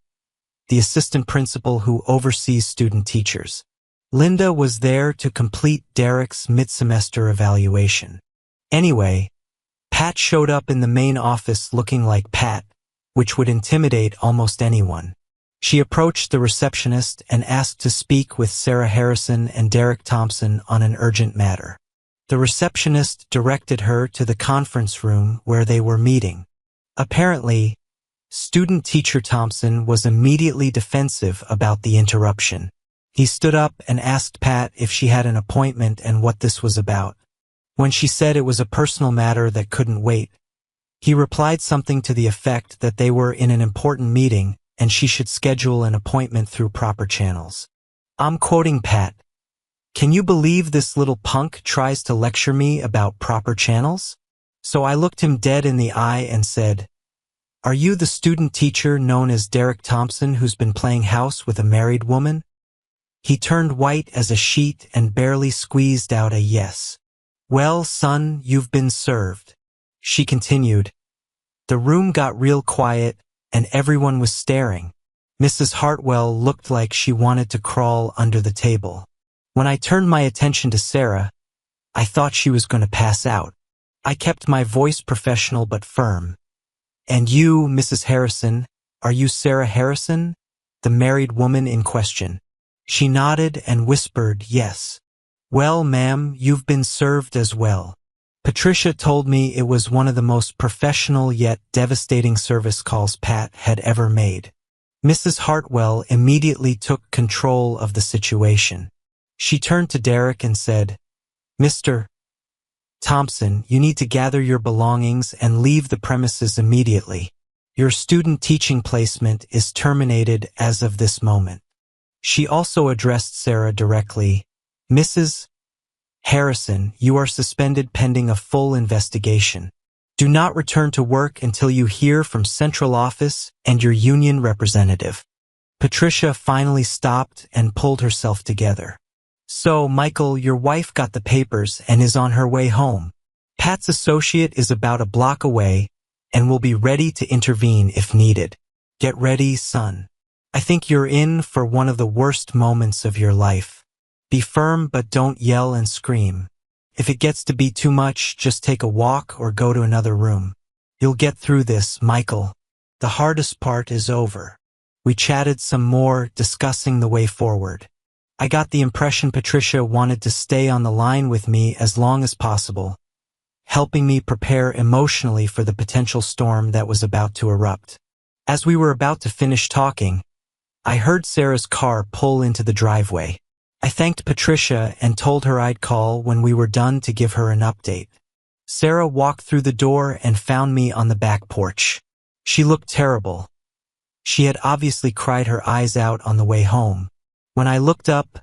S1: the assistant principal who oversees student teachers. Linda was there to complete Derek's mid-semester evaluation. Anyway, Pat showed up in the main office looking like Pat, which would intimidate almost anyone. She approached the receptionist and asked to speak with Sarah Harrison and Derek Thompson on an urgent matter. The receptionist directed her to the conference room where they were meeting. Apparently, student teacher Thompson was immediately defensive about the interruption. He stood up and asked Pat if she had an appointment and what this was about. When she said it was a personal matter that couldn't wait, he replied something to the effect that they were in an important meeting and she should schedule an appointment through proper channels. I'm quoting Pat. "Can you believe this little punk tries to lecture me about proper channels?" So I looked him dead in the eye and said, "Are you the student teacher known as Derek Thompson who's been playing house with a married woman?" He turned white as a sheet and barely squeezed out a yes. "Well, son, you've been served." She continued. The room got real quiet and everyone was staring. Mrs. Hartwell looked like she wanted to crawl under the table. When I turned my attention to Sarah, I thought she was going to pass out. I kept my voice professional but firm. "And you, Mrs. Harrison, are you Sarah Harrison, the married woman in question?" She nodded and whispered yes. "Well, ma'am, you've been served as well." Patricia told me it was one of the most professional yet devastating service calls Pat had ever made. Mrs. Hartwell immediately took control of the situation. She turned to Derek and said, "Mr. Thompson, you need to gather your belongings and leave the premises immediately. Your student teaching placement is terminated as of this moment." She also addressed Sarah directly. "Mrs. Harrison, you are suspended pending a full investigation. Do not return to work until you hear from central office and your union representative." Patricia finally stopped and pulled herself together. "So, Michael, your wife got the papers and is on her way home. Pat's associate is about a block away and will be ready to intervene if needed. Get ready, son. I think you're in for one of the worst moments of your life. Be firm but don't yell and scream. If it gets to be too much, just take a walk or go to another room. You'll get through this, Michael. The hardest part is over." We chatted some more, discussing the way forward. I got the impression Patricia wanted to stay on the line with me as long as possible, helping me prepare emotionally for the potential storm that was about to erupt. As we were about to finish talking, I heard Sarah's car pull into the driveway. I thanked Patricia and told her I'd call when we were done to give her an update. Sarah walked through the door and found me on the back porch. She looked terrible. She had obviously cried her eyes out on the way home. When I looked up,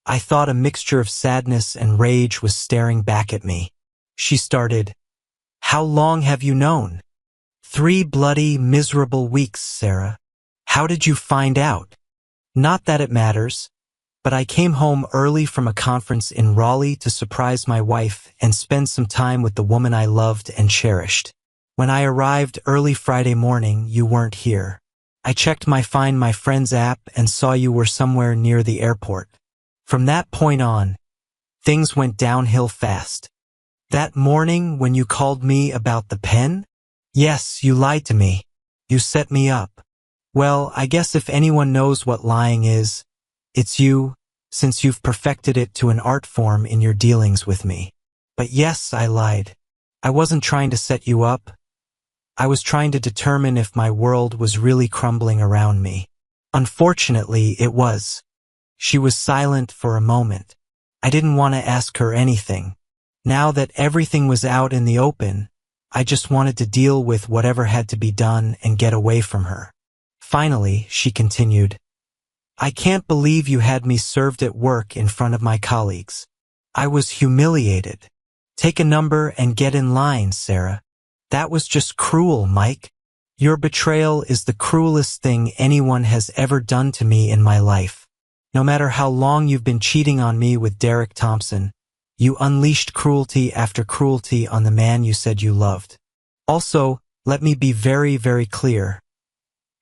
S1: I thought a mixture of sadness and rage was staring back at me. She started, "How long have you known?" "3 bloody, miserable weeks, Sarah." "How did you find out?" "Not that it matters, but I came home early from a conference in Raleigh to surprise my wife and spend some time with the woman I loved and cherished. When I arrived early Friday morning, you weren't here. I checked my Find My Friends app and saw you were somewhere near the airport. From that point on, things went downhill fast. That morning when you called me about the pen? Yes, you lied to me. You set me up. Well, I guess if anyone knows what lying is, it's you, since you've perfected it to an art form in your dealings with me. But yes, I lied. I wasn't trying to set you up. I was trying to determine if my world was really crumbling around me. Unfortunately, it was. She was silent for a moment. I didn't want to ask her anything. Now that everything was out in the open, I just wanted to deal with whatever had to be done and get away from her. Finally, she continued, I can't believe you had me served at work in front of my colleagues. I was humiliated. Take a number and get in line, Sarah. That was just cruel, Mike. Your betrayal is the cruelest thing anyone has ever done to me in my life. No matter how long you've been cheating on me with Derek Thompson, you unleashed cruelty after cruelty on the man you said you loved. Also, let me be very, very clear.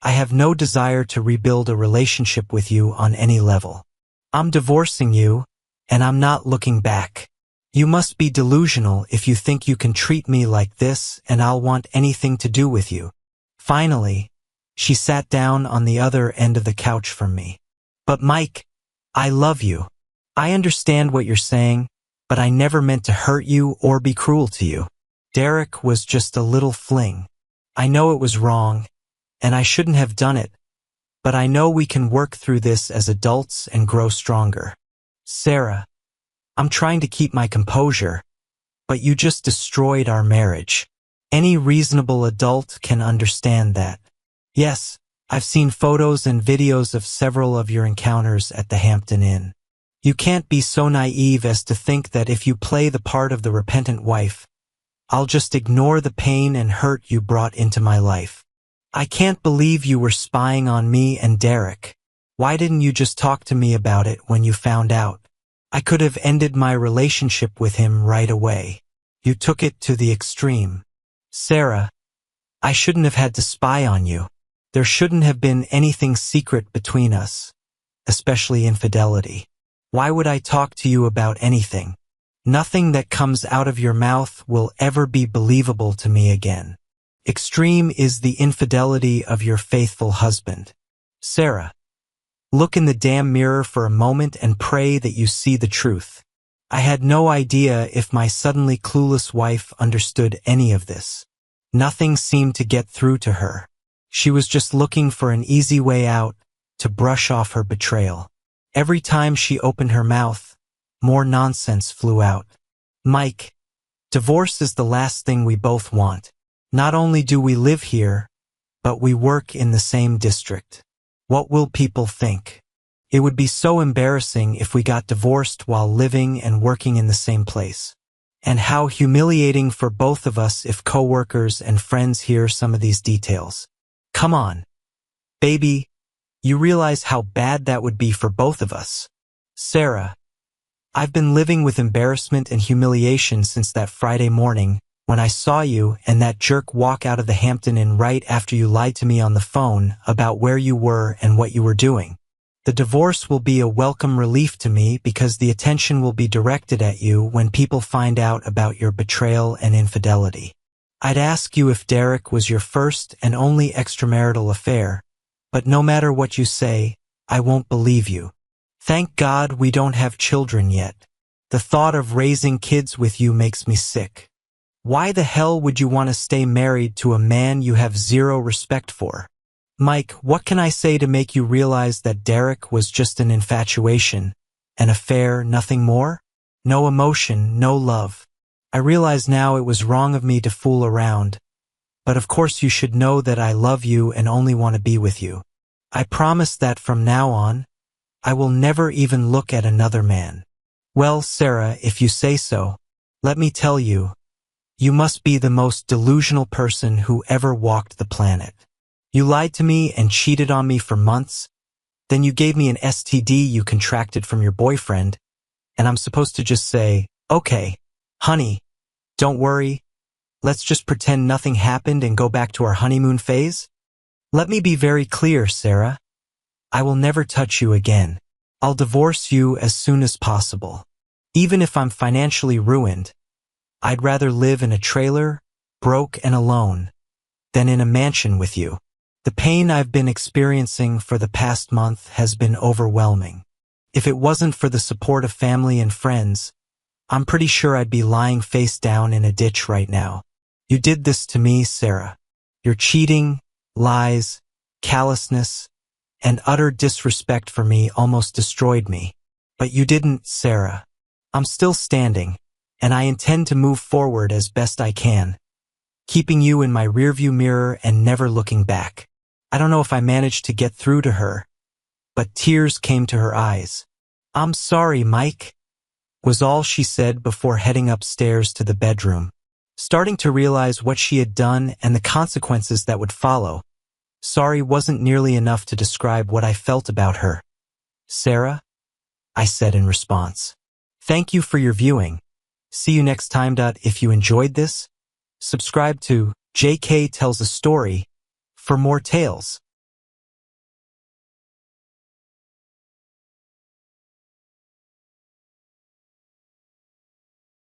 S1: I have no desire to rebuild a relationship with you on any level. I'm divorcing you, and I'm not looking back. You must be delusional if you think you can treat me like this and I'll want anything to do with you. Finally, she sat down on the other end of the couch from me. But Mike, I love you. I understand what you're saying, but I never meant to hurt you or be cruel to you. Derek was just a little fling. I know it was wrong, and I shouldn't have done it, but I know we can work through this as adults and grow stronger. Sarah, I'm trying to keep my composure, but you just destroyed our marriage. Any reasonable adult can understand that. Yes, I've seen photos and videos of several of your encounters at the Hampton Inn. You can't be so naive as to think that if you play the part of the repentant wife, I'll just ignore the pain and hurt you brought into my life. I can't believe you were spying on me and Derek. Why didn't you just talk to me about it when you found out? I could have ended my relationship with him right away. You took it to the extreme. Sarah, I shouldn't have had to spy on you. There shouldn't have been anything secret between us, especially infidelity. Why would I talk to you about anything? Nothing that comes out of your mouth will ever be believable to me again. Extreme is the infidelity of your faithful husband. Sarah, look in the damn mirror for a moment and pray that you see the truth. I had no idea if my suddenly clueless wife understood any of this. Nothing seemed to get through to her. She was just looking for an easy way out to brush off her betrayal. Every time she opened her mouth, more nonsense flew out. Mike, divorce is the last thing we both want. Not only do we live here, but we work in the same district. What will people think? It would be so embarrassing if we got divorced while living and working in the same place. And how humiliating for both of us if coworkers and friends hear some of these details. Come on, baby, you realize how bad that would be for both of us. Sarah, I've been living with embarrassment and humiliation since that Friday morning when I saw you and that jerk walk out of the Hampton Inn right after you lied to me on the phone about where you were and what you were doing. The divorce will be a welcome relief to me because the attention will be directed at you when people find out about your betrayal and infidelity. I'd ask you if Derek was your first and only extramarital affair, but no matter what you say, I won't believe you. Thank God we don't have children yet. The thought of raising kids with you makes me sick. Why the hell would you want to stay married to a man you have zero respect for? Mike, what can I say to make you realize that Derek was just an infatuation, an affair, nothing more? No emotion, no love. I realize now it was wrong of me to fool around, but of course you should know that I love you and only want to be with you. I promise that from now on, I will never even look at another man. Well, Sarah, if you say so, let me tell you, you must be the most delusional person who ever walked the planet. You lied to me and cheated on me for months, then you gave me an STD you contracted from your boyfriend, and I'm supposed to just say, okay, honey, don't worry, let's just pretend nothing happened and go back to our honeymoon phase? Let me be very clear, Sarah. I will never touch you again. I'll divorce you as soon as possible. Even if I'm financially ruined, I'd rather live in a trailer, broke and alone, than in a mansion with you. The pain I've been experiencing for the past month has been overwhelming. If it wasn't for the support of family and friends, I'm pretty sure I'd be lying face down in a ditch right now. You did this to me, Sarah. Your cheating, lies, callousness, and utter disrespect for me almost destroyed me. But you didn't, Sarah. I'm still standing, and I intend to move forward as best I can, keeping you in my rearview mirror and never looking back. I don't know if I managed to get through to her, but tears came to her eyes. I'm sorry, Mike, was all she said before heading upstairs to the bedroom. Starting to realize what she had done and the consequences that would follow, sorry wasn't nearly enough to describe what I felt about her. Sarah, I said in response. Thank you for your viewing. See you next time. If you enjoyed this, subscribe to JK Tells a Story for more tales.